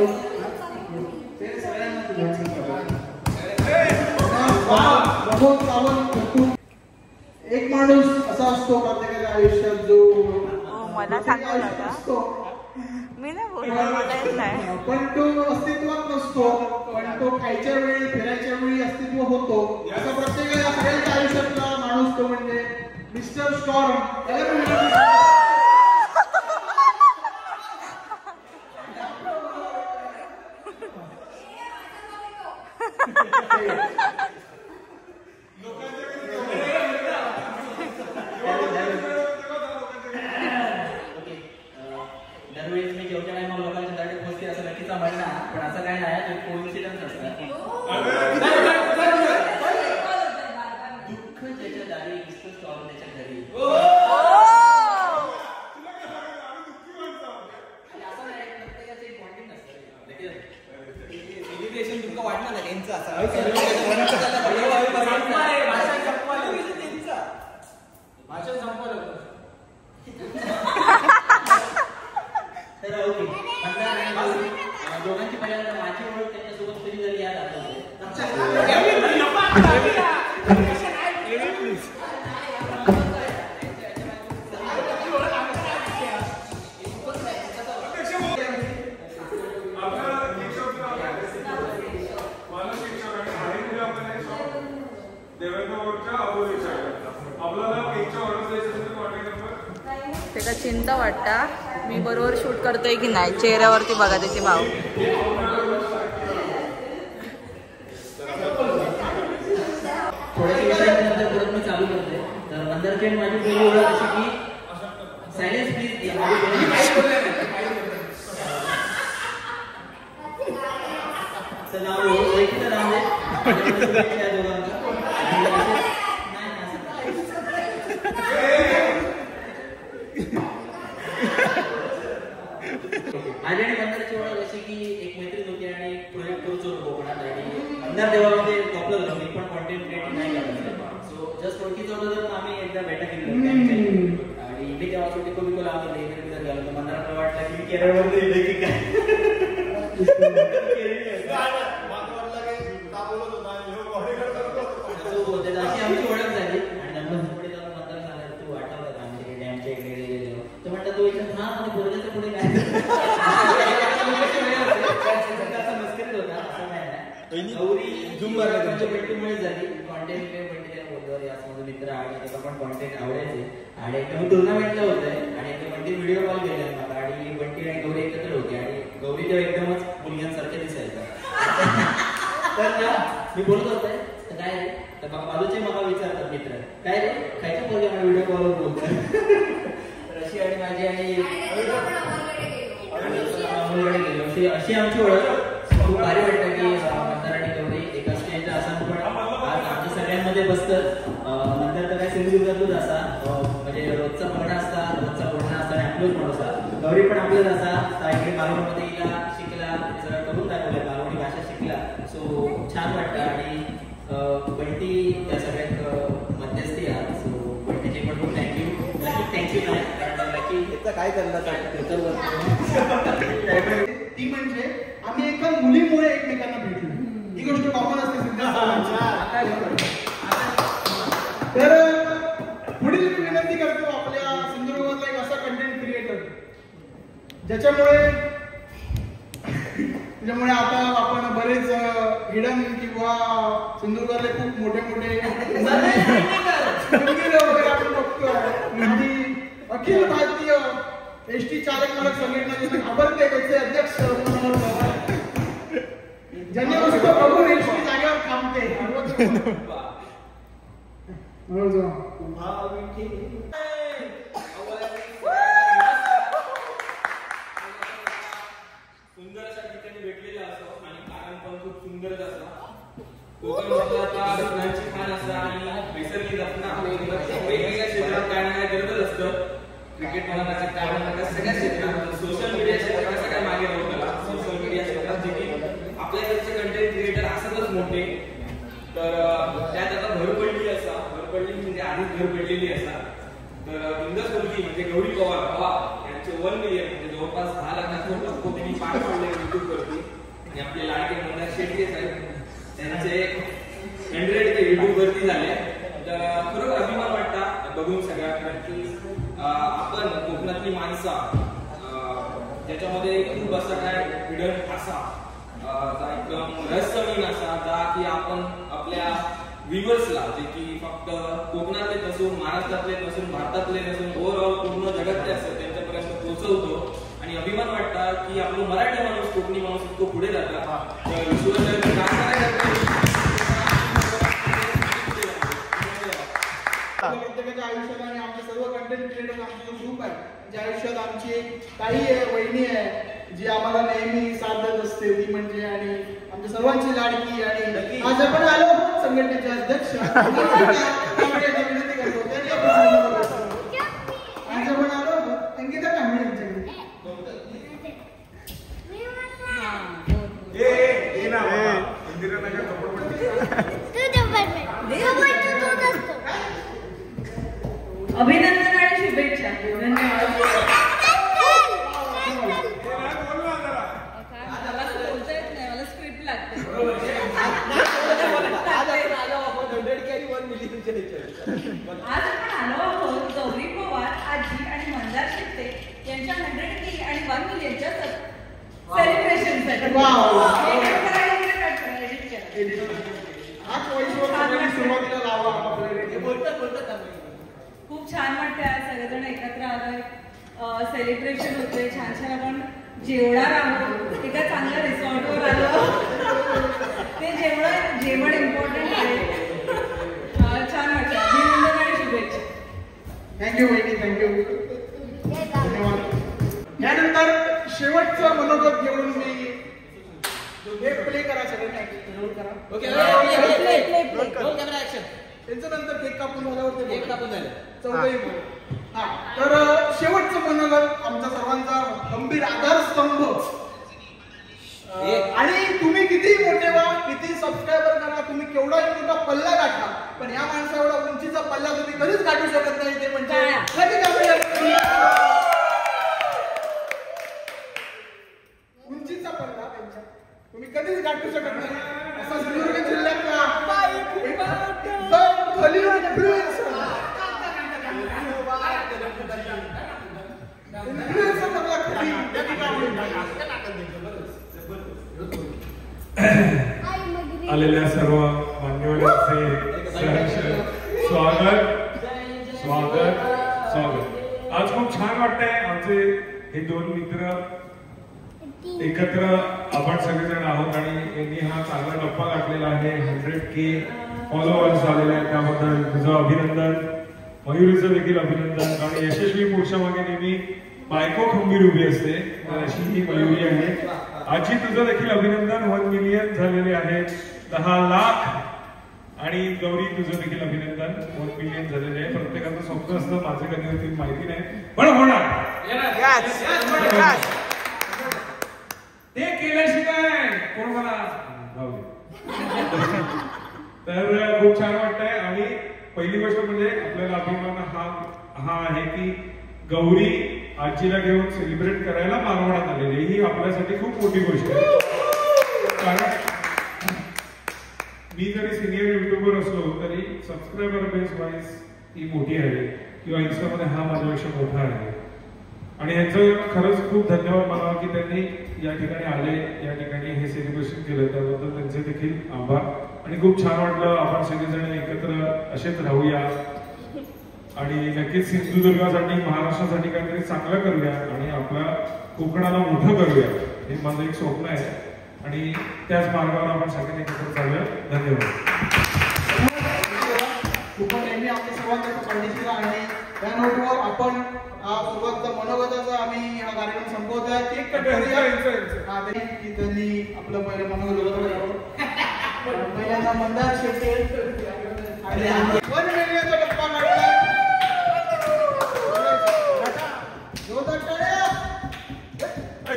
एक माणूस असा असतो प्रत्येकाच्या आयुष्यात जो मला सांगू नका मी नाही बोलणार नाही पण तो अस्तित्वात नसतो पण तो खायच्या वेळी फिरायच्या वेळी अस्तित्व होतो. असा प्रत्येकाच्या सगळ्यांच्या आयुष्यातला माणूस तो म्हणजे मिस्टर स्टॉर्म. दरवेळेस मी जेवढ्या टाइम लोकांच्या साठी पोहोचते असं नक्कीच म्हणणार पण असं काय नाही ते कोइन्सिडन्स असतं. दुःख ज्याच्या दारी मिस्टर स्टॉर्म त्याच्या घरी असं नाही प्रत्येकाचं एक बॉन्डिंग असतं. सेलिब्रेशन दुःख वाटणार नाही त्यांचं असं भाषण संपवलं तर ओके दोघांची पहिल्यांदा माझी ओळख त्याच्यासोबत कधी झाली याद आठवते. त्याला चिंता वाटता मी बरोबर शूट करतोय की नाही चेहऱ्यावरती बघा त्याचे भाव. थोड्या नंतर परत मी चालू करते. तर मंदारची आणि माझी पहिली ओळख अशी की सायलेन्स प्लीज नाव ओळखीचं नाव आहे माझी आणि मंदारची ओळख अशी की एक मैत्रीण होती आणि प्रोजेक्ट करूच होतो कोकणात आणि मंदार देवामध्ये टॉपला होतो. मी पण कॉन्टेंट क्रिएटिंग नाही करत. सो जस्ट ओळखीचं होतं तर आम्ही एकदा भेटा केली आणि मी तेव्हा छोटी कविता लावली गेलो तर मंदाराला वाटलं की मी केरळमध्ये येते की काय. अशी आमची ओळख झाली आणि नंतर पुढे जाऊन मंदार सांगायला तू आठवलं का आमच्या डॅमच्या इकडे गेलेलो तर म्हटलं तो विचार ना म्हणजे बोलण्याच्या पुढे काय मस्करीत होता असं नाही. गौरी भेटीमुळे झाली कॉन्टेंट बोलतो यासमध्ये मित्र आणि त्याचा पण कॉन्टेंट आवडायचे आणि एकदा मी टुर्नामेंटला होतोय आणि एकदा बंटी व्हिडिओ कॉल केला मला आणि बंटी आणि गौरी एकत्र होती आणि गौरी तेव्हा एकदमच मुलग्यांसारखे दिसायचं. तर मी बोलत होते तर काय रे तर बाजूचे मला विचारतात मित्र काय रे खायच्या पोरगे मला व्हिडिओ कॉलवर बोलतो. अशी आणि माझी आणि गेलो अशी आमची ओळख. खूप भारी वाटतं की मंदार आणि गौरी एका स्टेजला असं पण आज आमच्या सगळ्यांमध्ये बसतं. नंतर तर काय सिंधुदुर्गातूच असा म्हणजे रोजचा बघणं असता रोजचा बोलणं असता आणि आपलंच म्हणून असा गौरी पण आपलंच असा इकडे मालवणमध्ये गेला शिकला सगळं करून दाखवलं मालवणी भाषा शिकला. सो छान वाटतं आणि बंटी त्या सगळ्यात मध्यस्थी आहात. सो बंटीचे पण खूप थँक्यू. थँक्यू नाही कारण नक्की काय चाललं ती म्हणजे आम्ही एका मुलीमुळे एकमेकांना भेटलो. ही गोष्ट कॉमन असते. तर पुढील मी विनंती करतो आपल्या सिंधुदुर्गातला एक असा कंटेंट क्रिएटर ज्याच्यामुळे आता आपण बरेच हिडन किंवा सिंधुदुर्गातले खूप मोठे वगैरे आपण बघतोय आणि अखिल भारतीय एसटी चालक मालक संघटनेचे घाबरते त्याचे अध्यक्ष ज्यांनी वस्तू बघून एसटी जागेवर थांबते. सुंदर अशा ठिकाणी भेटलेला असतो आणि कारण पण खूप सुंदरच असतो. कोकण रत्नांची खाण असतं आणि नैसर्गिक रत्न वेगवेगळ्या क्षेत्रात काय ना काय करतच असतं. क्रिकेट म्हणा काय म्हणा सगळ्या क्षेत्रात सोशल मीडिया क्षेत्रात सगळ्या मागे होतं. सोशल मीडिया क्षेत्रात जे की आपल्याकडचे कंटेंट क्रिएटर असतच मोठे. तर त्यात आता भर पडली म्हणजे आधीच भर पडलेली असा. तर बिंदास मुलगी म्हणजे गौरी पवार यांचे 1 मिलियन म्हणजे जवळपास 10 लाखांचा टप्पो त्यांनी पार पडले युट्यूब वरती आणि आपले लाडके मंदार शेट्टी साहेब त्यांचे 100K युट्यूब वरती झाले. तर खरोखर अभिमान वाटता बघून सगळ्यांना की आपण कोकणातली माणसं ज्याच्यामध्ये खूप असा काय हिडन असा एकदम रहस्यमय असा जा की आपण आपल्या व्ह्युअर्सला जे की फक्त कोकणातले नसून महाराष्ट्रातले नसून भारतातले नसून ओव्हरऑल पूर्ण जगातले असतात त्यांच्यापर्यंत पोहोचवतो आणि अभिमान वाटता की आपलं मराठी माणूस कोकणी माणूस इतकं पुढे जातात. प्रत्येकाच्या आयुष्यात आणि आमचे सर्व कंटेंट क्रिएटर आमचा जो ग्रुप आहे ज्या आयुष्यात आमची एक ताई आहे वहिनी आहे जी आम्हाला नेहमी साथ देत असते ती म्हणजे आणि आमच्या सर्वांची लाडकी आणि आज आपण आलो संघटनेचे अध्यक्ष विनंती करतो आज आपण आलो अंकिता कांबळे यांच्याकडे. अभिनंदन आणि शुभेच्छा. धन्यवाद. बोलता येत नाही मला स्क्रिप्ट लागते. आज आपण आलो आहोत गौरी पवार आजी आणि मंदार शेट्टे यांच्या 100K आणि 1 मिलियनच्या सेलिब्रेशनसाठी. खूप छान वाटतंय आज सगळेजण एकत्र आलोय. सेलिब्रेशन होते छान छान. आपण जेवणार आहोत एका चांगल्या रिसॉर्टवर आलो. ते जेवण इम्पॉर्टंट आहे. रोल करा. Okay roll camera action. त्यांचं नंतर केक कापून झाल्यावर ते केक कापून झालं. चौघही हा. तर शेवटचं मनोगत आमचा सर्वांचा गंभीर आधारस्तंभ. आणि तुम्ही किती मोठे व्हा, किती सबस्क्रायबर करा, तुम्ही केवढाही मोठा पल्ला गाठा, पण या माणसा एवढा उंचीचा पल्ला तुम्ही कधीच गाठू शकत नाही. ते म्हणजे उंचीचा पल्ला त्यांच्या तुम्ही कधीच गाठू शकत नाही. असा सिंधुदुर्ग जिल्ह्यातला आलेल्या सर्व मान्यवरांचे सहर्ष स्वागत. आज खूप छान वाटतंय. आमचे हे दोन मित्र एकत्र आपण सगळेजण आहोत आणि यांनी हा चांगला टप्पा गाठलेला आहे. 100K फॉलोअर्स झालेले आहेत. त्याबद्दल तुझं अभिनंदन. मयुरीचं देखील अभिनंदन. आणि यशस्वी पुरुषा मागे नेहमी बायको खंबीर उभी असते, तर अशी ही मयुरी आहे. आजी तुझं देखील अभिनंदन. 1 मिलियन झालेले आहेत, 10 लाख. आणि गौरी तुझं देखील अभिनंदन. 1 मिलियन झालेले आहे. प्रत्येकाचं स्वप्न असतं, माझं कधी होतील माहिती नाही, पण होणार. ते केल्याशिवाय कोण मला तर खूप छान वाटतंय. आणि पहिली गोष्ट म्हणजे आपल्याला अभिमान हा आहे की गौरी आजीला घेऊन सेलिब्रेट करायला मालवणात आलेली, ही आपल्यासाठी खूप मोठी गोष्ट आहे. कारण मी जरी सिनियर युट्यूबर असलो तरी सबस्क्रायबर बेस वाईज ही मोठी आहे, किंवा इन्स्टामध्ये हा माझ्यापेक्षा मोठा आहे. आणि यांचं खरंच खूप धन्यवाद मला की त्यांनी या ठिकाणी आले, या ठिकाणी हे सेलिब्रेशन केलं, त्याबद्दल त्यांचे देखील आभार. आणि खूप छान वाटलं. आपण सगळेजण एकत्र असेच राहूया आणि नक्कीच सिंधुदुर्गासाठी, महाराष्ट्रासाठी काहीतरी चांगलं करूया आणि आपल्या कोकणाला मोठं करूया, हे माझं एक स्वप्न आहे. आणि त्याच मार्गावर आपण सगळ्यांनी एकत्र चालूया. धन्यवाद. यांनी आपल्या सर्वांचा पाठीशी आणि या नोटवर आपण सुरुवातीचा मनोगताचा आम्ही हा कार्यक्रम संपवतोय. केक कट करूया. त्यांनी आपलं पहिलं मनोगत पहिल्यांदा मंदार शेट्टी आणि 1 मिलियनचा टप्पा काढला.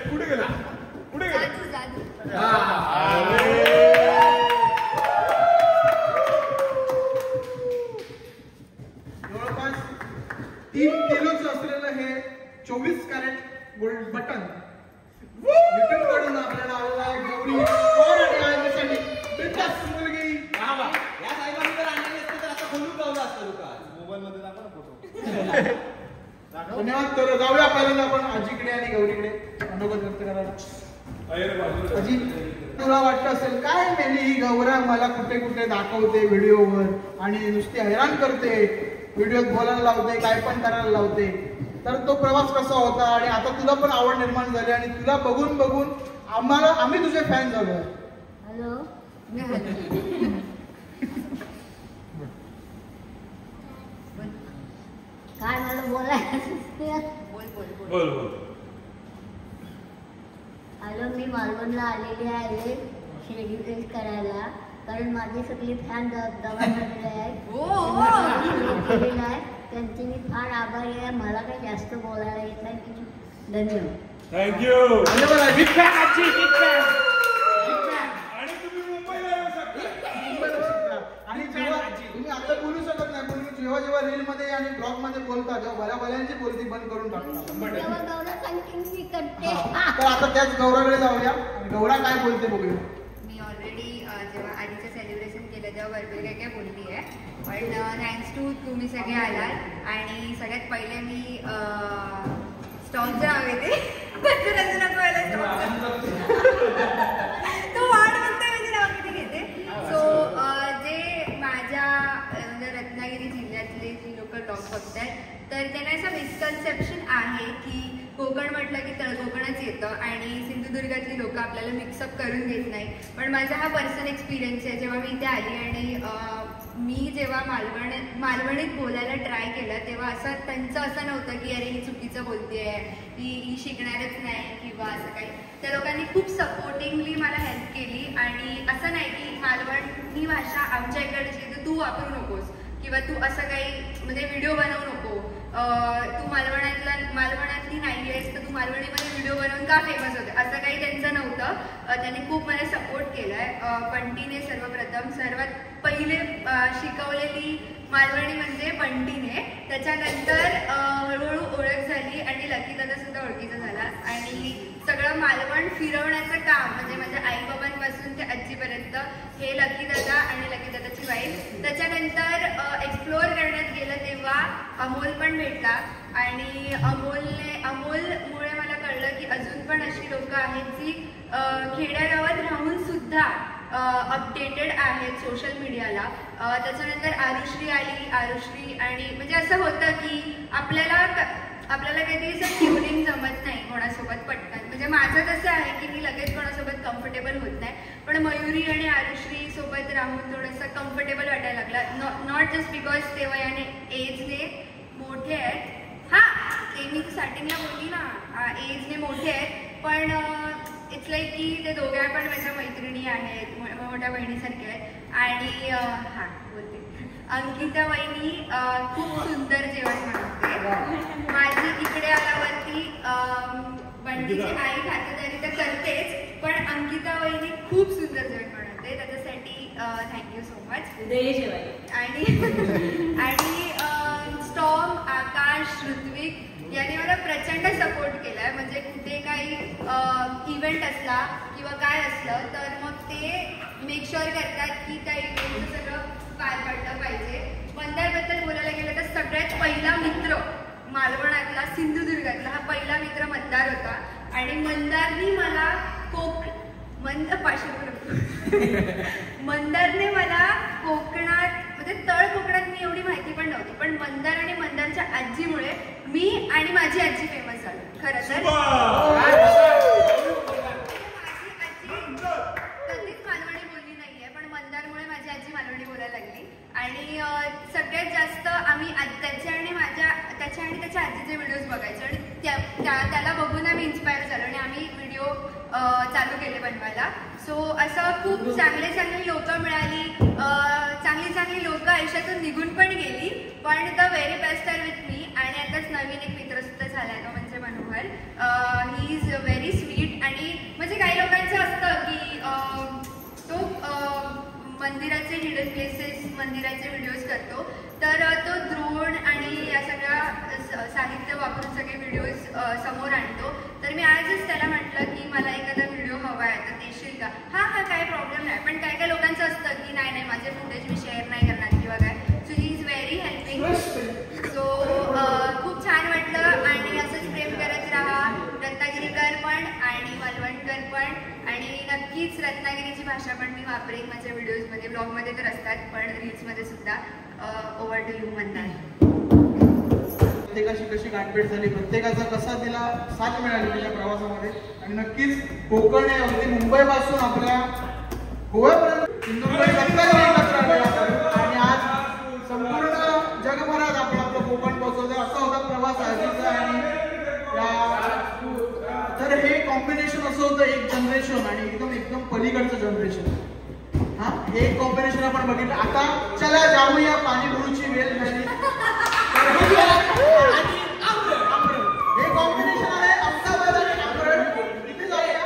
कुठे गेला जवळपास 3 किलोचं असलेलं हे 24 कॅरेट गोल्ड बटन रिटर्न कडून आपल्याला आलेला आहे. गौरी आणि आईसाठी बिनधास्त मुलगी. या साहेबांनी जर आणले असते तर आता खोलून लावलं असतं दुकान. मोबाईल मध्ये दाखवा ना फोटो. धन्यवाद. तर जाऊया पहिल्यांदा आपण आजीकडे आणि गौरीकडे मनोगत व्यक्त करायला. आजी, तुला वाटत असेल काय मेली ही गौरा मला कुठे कुठे दाखवते व्हिडिओवर आणि नुसती हैराण करते, व्हिडिओत बोलायला लावते, काय पण करायला लावते. तर तो प्रवास कसा होता आणि आता तुला पण आवड निर्माण झाली आणि तुला बघून बघून आम्ही तुझे फॅन झालोय. हॅलो. काय मला बोलायचं. बोल. हॅलो, मी मालवणला आलेली आहे सेलिब्रेट करायला, कारण माझे सगळे फॅन दवाखान्यात आहेत. केलेलं आहे त्यांचे मी फार आभारी आहे. मला काही जास्त बोलायला येत नाही. धन्यवाद. थँक्यू. आणि जेव्हा तुम्ही आता बोलू शकत नाही, पण जेव्हा जेव्हा रील मध्ये आणि ब्लॉग मध्ये बोलता तेव्हा भल्यांची बोलती बंद करून टाकता. तर आता त्याच गौराकडे जाऊया. गौरा काय बोलते बघूया. मी ऑलरेडी जेव्हा आधीचं सेलिब्रेशन केलं तेव्हा भरपूर काय बोलली आहे, पण थँक्स टू तुम्ही सगळे आलात. आणि सगळ्यात पहिले मी स्टॉलचं नाव येते तो वाढ म्हणते नाव किती घेते. सो जे माझ्या रत्नागिरी जिल्ह्यातले जी लोक ब्लॉग बघतात तर त्यांना असं मिसकन्सेप्शन आहे की कोकण म्हटलं की कोकणच येतं आणि सिंधुदुर्गातली लोक आपल्याला मिक्सअप करून घेत नाही. पण माझा हा पर्सनल एक्सपिरियन्स आहे. जेव्हा मी इथे आली आणि मी जेव्हा मालवणीत बोलायला ट्राय केलं तेव्हा असं त्यांचं असं नव्हतं की अरे ही चुकीचं बोलते आहे, ही शिकणारच नाही किंवा असं काही. त्या लोकांनी खूप सपोर्टिंगली मला हेल्प केली आणि असं नाही की मालवणी भाषा आमच्या इकडची तर तू वापरू नकोस किंवा तू असं काही म्हणजे व्हिडिओ बनवू नको, तू मालवणातली नाही आहेस तर तू मालवणीमध्ये व्हिडिओ बनवून का फेमस होते, असं काही त्यांचं नव्हतं. त्यांनी खूप मला सपोर्ट केला आहे. बंटीने सर्वप्रथम सर्वात पहिले शिकवलेली मालवणी म्हणजे बंटीने. त्याच्यानंतर हळूहळू ओळख झाली आणि लकी दादा सुद्धा ओळखीचा झाला आणि सगळं मालवण फिरवण्याचं काम म्हणजे माझ्या आईबाबांपासून ते आजीपर्यंत हे लकी दादा आणि लकी दादाची वाईफ. त्याच्यानंतर एक्सप्लोअर करण्यात गेलं तेव्हा अमोल पण भेटला आणि अमोलमुळे मला कळलं की अजून पण अशी लोक आहेत जी खेड्यागावात राहून सुद्धा अपडेटेड आहेत सोशल मीडियाला. त्याच्यानंतर आरुश्री आली. आरुश्री आणि म्हणजे असं होतं की आपल्याला काहीतरी असं ट्युनिंग जमत नाही कोणासोबत पटकन. म्हणजे माझं तसं आहे की मी लगेच कोणासोबत कम्फर्टेबल होत नाही, पण मयुरी आणि आरुश्री सोबत राहून थोडंसं कम्फर्टेबल वाटायला लागला. नॉट जस्ट बिकॉज ते वयाने एजने मोठे आहेत. हां, ते मी स्टार्टिंगला बोलली ना एजने मोठे आहेत, पण इट्स लाईक की ते दोघ्या पण माझ्या मैत्रिणी आहेत, मोठ्या बहिणीसारख्या आहेत. आणि हां बोलते अंकिता वहिनी खूप सुंदर जेवण बनवते. माझी इकडे आल्यावरती बंटीची आई खातेदारी तर करतेच, पण अंकिता वहिनी खूप सुंदर जेवण बनवते. त्याच्यासाठी थँक्यू सो मच. आणि स्टॉम, आकाश, ऋत्विक यांनी मला प्रचंड सपोर्ट केलाय. म्हणजे कुठे काही इव्हेंट असला किंवा काय असलं तर मग ते मेक शुअर करतात की त्या इव्हेंटचं सगळं पार पडलं पाहिजे. मंदारबद्दल बोलायला गेलं तर सगळ्यात पहिला मित्र मालवणातला, सिंधुदुर्गातला हा पहिला मित्र मंदार होता आणि मंदारने मला मंदारने मला कोकणात म्हणजे तळ कोकणात मी एवढी माहिती पण नव्हती, पण मंदार आणि मंदारच्या आजीमुळे मी आणि माझी आजी फेमस झालो. खरं तर कधीच मालवणी बोलली नाहीये, पण मंदारमुळे माझी आजी मालवणी बोलायला लागली. आणि सगळ्यात जास्त आम्ही त्याच्या आणि त्याच्या आजीचे व्हिडिओज बघायचो आणि त्याला बघून आम्ही इन्स्पायर झालो आणि आम्ही व्हिडिओ चालू केले बनवायला. सो असं खूप चांगली लोकं मिळाली, चांगली लोकं आयुष्यातून निघून पण गेली, पण the very best are with me. आणि आताच नवीन एक मित्र सुद्धा झालाय तो म्हणजे Manohar. He is very sweet. आणि म्हणजे काही लोकांचं असतं की तो मंदिराचे हिडन प्लेसेस, मंदिराचे व्हिडिओज करतो, तर तो द्रोण आणि या सगळ्या साहित्य वापरून सगळे व्हिडिओज समोर आणतो. तर मी आजच त्याला म्हटलं की मला एखादा व्हिडिओ हवा आहे तर देशील का? हां काही प्रॉब्लेम नाही. पण काय लोकांचं असतं की नाही माझे फुटेज मी शेअर नाही करणार किंवा काय. So he is very helping. So खूप छान वाटलं आणि असंच प्रेम करत राहा रत्नागिरीकर पण आणि मालवणकर पण. आणि नक्कीच रत्नागिरीची भाषा पण मी वापरेन माझ्या व्हिडिओजमध्ये, ब्लॉगमध्ये तर असतात पण रील्समध्ये सुद्धा. Over to you Mandar. प्रत्येकाशी कशी गाठभेट झाली, प्रत्येकाचा कसा तिला साथ मिळाली तिच्या प्रवासामध्ये. आणि नक्कीच कोकण हे अगदी मुंबईपासून आपल्या गोव्यापर्यंत आणि आज संपूर्ण जगभरात आपलं कोकण पोहोचवतं. असा होता प्रवास आधीचा. आणि तर हे कॉम्बिनेशन असं होतं, एक जनरेशन आणि एकदम पलीकडचं जनरेशन. हा हे कॉम्बिनेशन आपण बघितलं. आता चला जाऊया पाणीपुरीची वेळ झाली. हे कॉम्बिनेशन आहे अहमदाबाद आणि अमरावती. इथे जाऊया.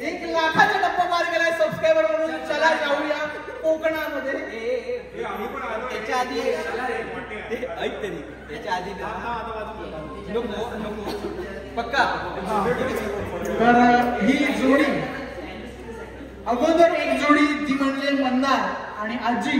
1 लाखाचा टप्पा पार केलाय सबस्क्रायबर म्हणून. चला जाऊया कोकणामध्ये. त्याच्या आधी ऐक तरी त्याच्या आधी पक्का. तर ही जोडी अगोदर एक जोडी ती म्हणजे मंदार आणि आजी,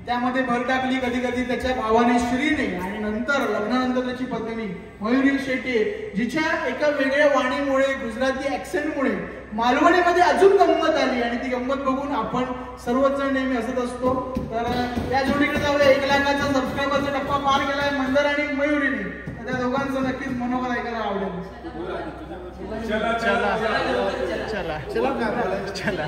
त्यामध्ये भर टाकली कधी कधी त्याच्या भावाने श्रीने. आणि नंतर लग्नानंतर त्याची पत्नी मयुरी शेट्टी, जिच्या एका वेगळ्या वाणीमुळे, गुजराती ऍक्सेंटमुळे मालवणीमध्ये अजून गंमत आली. आणि ती गंमत बघून आपण सर्वच जण नेहमी हसत असतो. तर त्या जोडीकडे जाऊया. 1 लाखाचा सबस्क्रायबरचा टप्पा पार केलाय मंदार आणि मयुरीने. तर त्या दोघांचं नक्कीच मनोबल ऐकायला आवडेल. चला चला चला चला चला.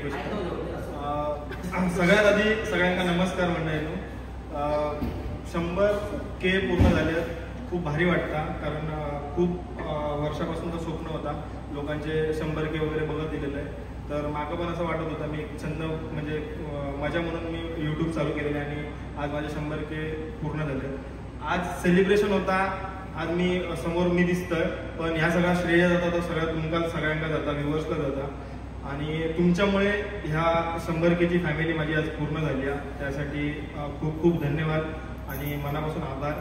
रिक्वेस्ट. सगळ्यात आधी सगळ्यांना नमस्कार मंडळींनो. 100K पूर्ण झाले, खूप भारी वाटतं. कारण खूप वर्षापासूनचं स्वप्न होता लोकांचे 100K वगैरे बघत दिलेलं आहे. तर मागं पण असं वाटत होतं, मी एक छंद म्हणजे मजा म्हणून मी यूट्यूब चालू केलेलं आहे आणि आज माझे 100K पूर्ण झाले. आज सेलिब्रेशन होता, आज मी समोर मी दिसतोय, पण ह्या सगळा श्रेय जाता तो सगळ्या तुमका सगळ्यांका जाता, व्ह्युअर्सला जाता. आणि तुमच्यामुळे ह्या 100Kची फॅमिली माझी आज पूर्ण झाली आहे. त्यासाठी खूप खूप धन्यवाद आणि मनापासून आभार.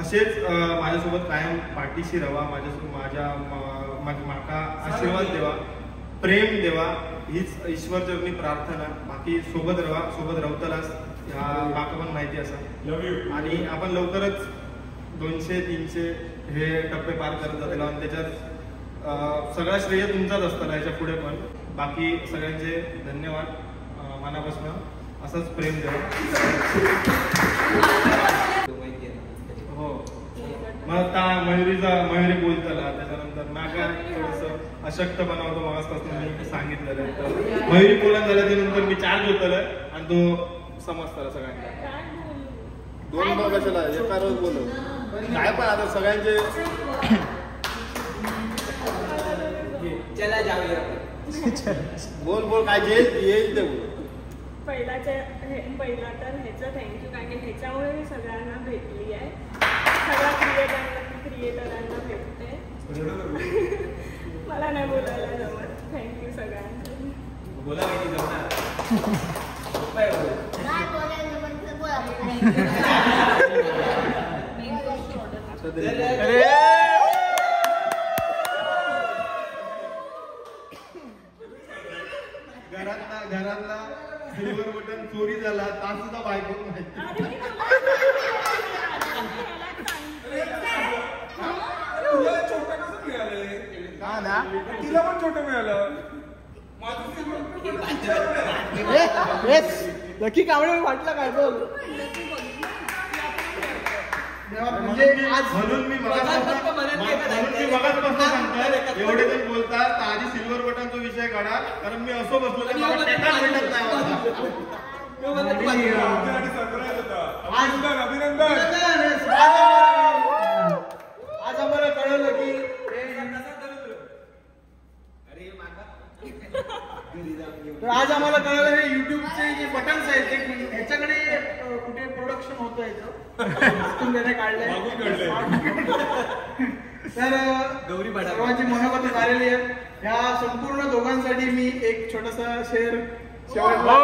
असेच माझ्यासोबत कायम पाठीशी राहा, माका आशीर्वाद देवा, प्रेम देवा, हीच ईश्वरचरणी प्रार्थना. बाकी सोबत राहा, सोबत राहतालाच ह्या माका पण माहिती असा. आणि आपण लवकरच 200-300 हे टप्पे पार करत जातील आणि त्याच्यात सगळा श्रेय तुमचाच असतं याच्या पुढे पण. बाकी सगळ्यांचे धन्यवाद मनापासून. असंच प्रेम द्या. हो, मग मयुरी बोलताला त्याच्यानंतर मागा थोडंसं अशक्तपणा होतो मगासपासून मी सांगितलेलं आहे. तर मयुरी बोलत झाल्यानंतर मी चार्ज होतलं आणि तो समजताला सगळ्यांना. 2 भाग कशाला एका रोज बोलव काय पण आता सगळ्यांचे चला जाऊया. बोल काय जे येईल ते बोल. पहिला तर ह्याचं थँक्यू, कारण की ह्याच्यामुळे मी सगळ्यांना भेटली आहे, सगळ्या क्रिएटरांना भेटते. मला नाही बोलायला जमत. थँक्यू सगळ्यांचं. बोला माहिती जमणार. घरातला सिल्वर बटन चोरी झाला तास सुद्धा बायको माहिती. तिला पण छोटं मिळालं. नक्की कावळे वाटलं काय बोल. म्हणजे म्हणून मी मगाचपासून सांगतोय, एवढे जण बोलतात तर आधी सिल्वर बटनचा विषय काढा, कारण मी असं बसलो की मला टेका भेटत नाही. अभिनंदन. आज आम्हाला कळलं की तर आज आम्हाला कळलं हे युट्यूबचे जे बटन्स आहेत ते ह्याच्याकडे कुठे प्रोडक्शन होतं याचं काढलंय. तर सर्वांची मनोगत झालेली आहे. ह्या संपूर्ण दोघांसाठी मी एक छोटासा शेअर शेवटला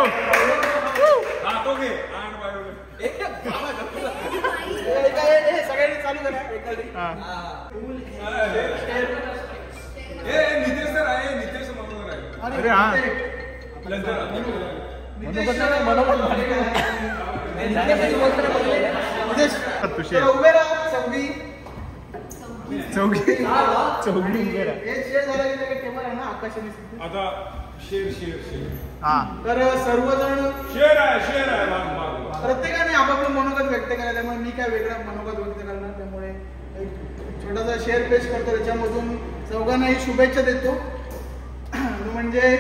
सगळ्यांनी चालू करा एखादी. नितेश सर आहे, नितेश मनोहर आहे. अरे हा उभे राहा. चौघी उभे राहा. हे शेअर झालं की टेबल आहे ना आकाशाने आता शेअर. तर सर्वजण शेअर आहे. प्रत्येकाने आपापलं मनोगत व्यक्त केलं, त्यामुळे मी काय वेगळं मनोगत व्यक्त करणार. त्यामुळे एक छोटासा शेअर पेश करतो, त्याच्यामधून चौघांनाही शुभेच्छा देतो. म्हणजे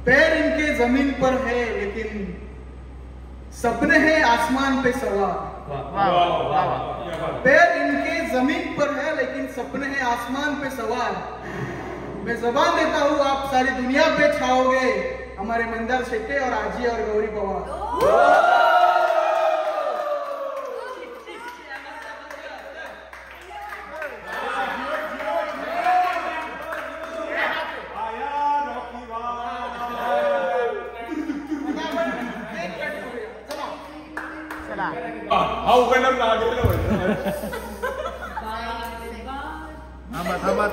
पैर इनके जमीन पर है लेकिन सपने हैं आसमान पे सवार. पैर इनके जमीन पर है लेकिन सपने हैं आसमान पे सवार. मैं जबान देता हूँ आप सारी दुनिया पे छाओगे, हमारे मंदार शेट्टे और आजी और गौरी पवार. हा उघडणार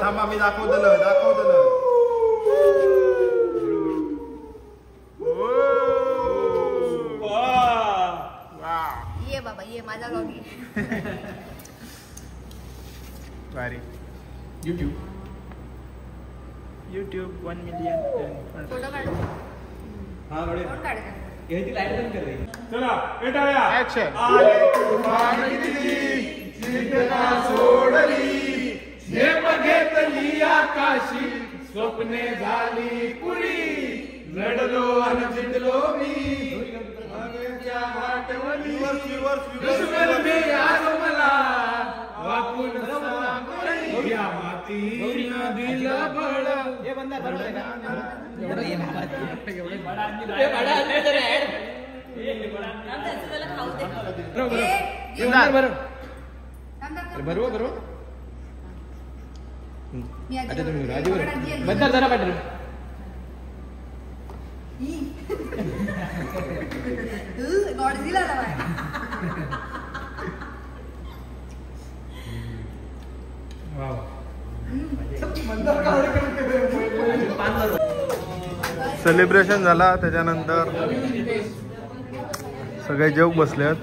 थांबा मी दाखवतलं. ये बाबा ये माझा ब्लॉग आहे. भारी. YouTube 1 million. फोटो काढ. हा बडे काढ. ती लाईट बंद कर रे. चला टाळ्या. ऍक्शन. सोडली झेप घेतली आकाशी स्वप्ने झाली पुरी लढलो आणि जिंकलो मी भाग्याच्या वाटवली दुश्मन मी आज मला वाकून या मातीनं दिलं बळ हे बंदा बरोबर आता तुम्ही राजीव बंदा जरा पाठव गॉडझिला सेलिब्रेशन झाला त्याच्यानंतर सगळे जेवू बसलेत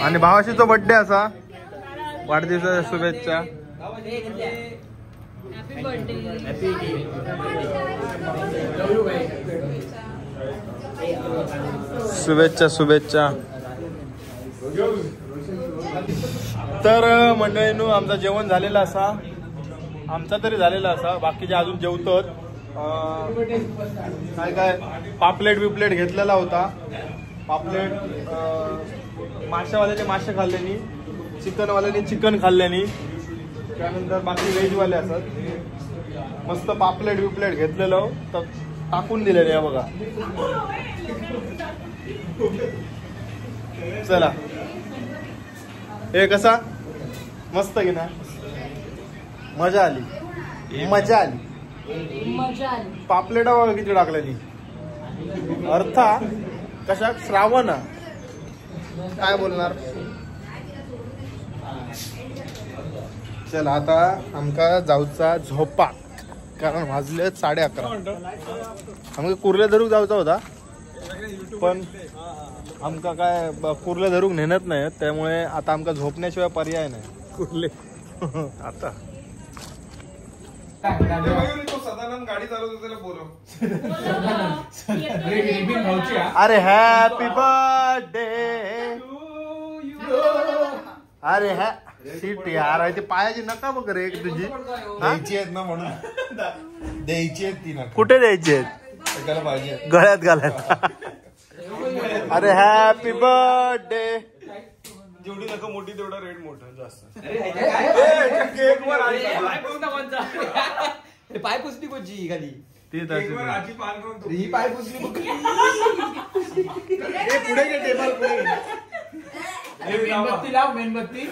आणि भावाशीचा बर्थडे असा वाढदिवसाच्या शुभेच्छा. शुभेच्छा शुभेच्छा. तर मंडळींनो आमचं जेवण झालेलं असा आमचा तरी झालेला असा बाकीचे अजून जेवतात. काय काय पापलेट बिपलेट घेतलेला होता. पापलेट माशावाल्याने मासे खाल्ल्यानी चिकनवाल्याने चिकन खाल्ल्यानी त्यानंतर बाकी व्हेजवाले असतात. मस्त पापलेट बिपलेट घेतलेलं तर टाकून दिलेलं आहे बघा. चला हे कसा मस्त की ना मजा आली मजा आली. पापलेटा बघा किती टाकल्यानी अर्था कशा श्रावण काय बोलणार. चला आता आमका जाऊचा झोपा कारण वाजले 11:30. आमका कुर्ले धरूक जाऊचा होता पण आमका काय कुर्ले धरूक नेणत नाही त्यामुळे आता आमका झोपण्याशिवाय पर्याय नाही. कुर्ले आता सदानंद गाडी चालवतो त्याला बोलव. अरे हॅपी बर्थडे अरे हा सीट यार ते पायाची नका बघ रे तुझी द्यायची आहेत ना म्हणून द्यायची आहेत ती ना. कुठे द्यायची आहेत पाहिजे गळ्यात घालायला. अरे हॅपी बर्थडे. जेवढी नका मोठी तेवढा रेट मोठा जास्त. पाय पुसली कोणची खाली ही पाय पुसली पुढे घे टेबल पुढे मेणबत्ती लाव मेणबत्ती.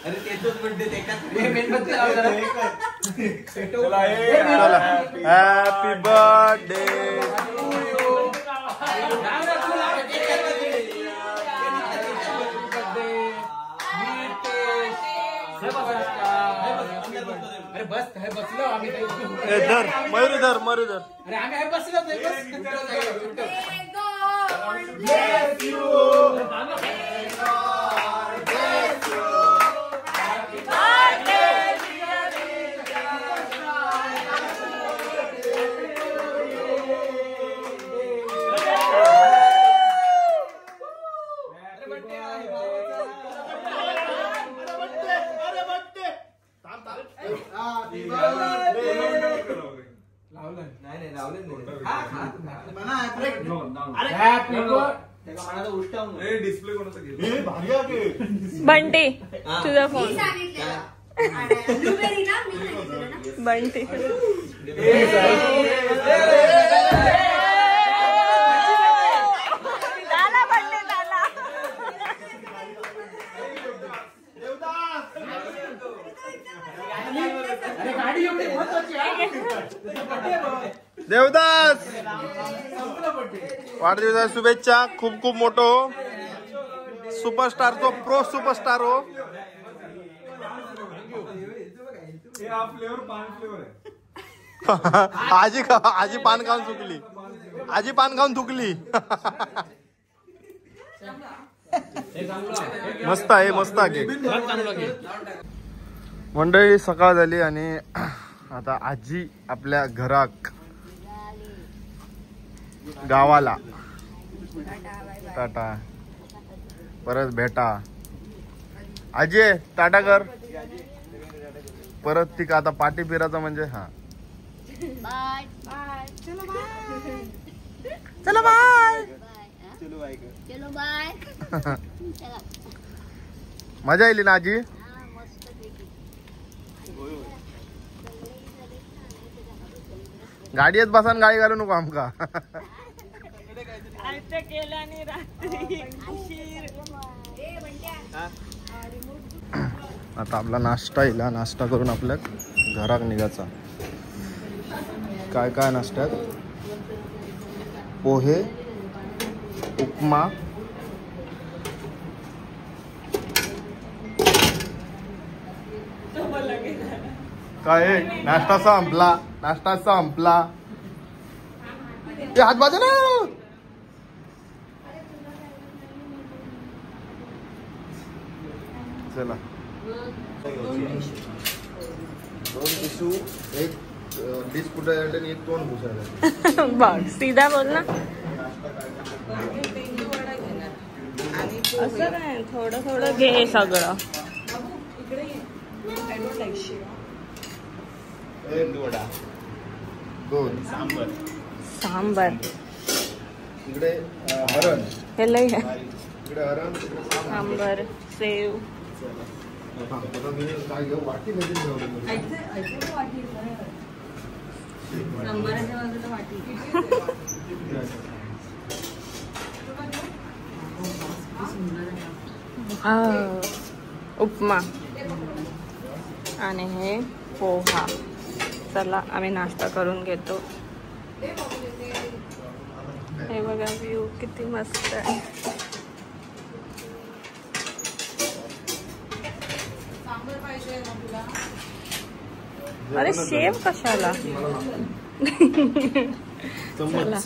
अरे तेच म्हणते ते मेणबत्ती लाव जरा. Happy birthday. अरे बस हे बसलो आम्ही धर मयुरी धर मयुरी धर. अरे आम्ही हे बसलो बस. डिस्प्ले कोणाचा बंटी तुझा फोन बंटी. देवदास वाढदिवसाच्या शुभेच्छा. खूप खूप मोठो सुपरस्टार तो प्रो सुपरस्टार हो. आजी आजी पान खाऊन चुकली. आजी पान खाऊन थुकली. मस्त आहे मस्त आहे. मंडळी सकाळ झाली आणि आता आजी आपल्या घराक गावाला टाटा परत भेटा. आजी टाटा कर परत ती आता पाठी फिरायचं म्हणजे हा बाय बाय चलो बाय चला बाय. चलो बाय चलो बाय. चला. मजा येईल ना आजी. मस्त गाडीत बसान गाडी घालू नको आमका. आयतं केलं आणि रात्री उशीर. आता आपला नाश्ता येईल. नाश्ता करून आपल्या घराक निघायचा. काय काय नाश्त्यात? पोहे, उपमा, काय नाश्ता संपला. नाश्ता संपला. हात बाजू ना. चला 2 टिशू, एक डिश कुठे आणि एक तोंड पुसायला. बघ सीधा बोल ना. असं काय थोडं थोडं घे सगळं. एक वडा, 2 सांबर. सांबर इकडे हरण. हे लय इकडे हरण, सांबर सेव. काय घेऊ वाटी उपमा आणि हे पोहा. चला आम्ही नाश्ता करून घेतो. हे बघा व्ह्यू किती मस्त आहे. अरे शेव कशाला. चला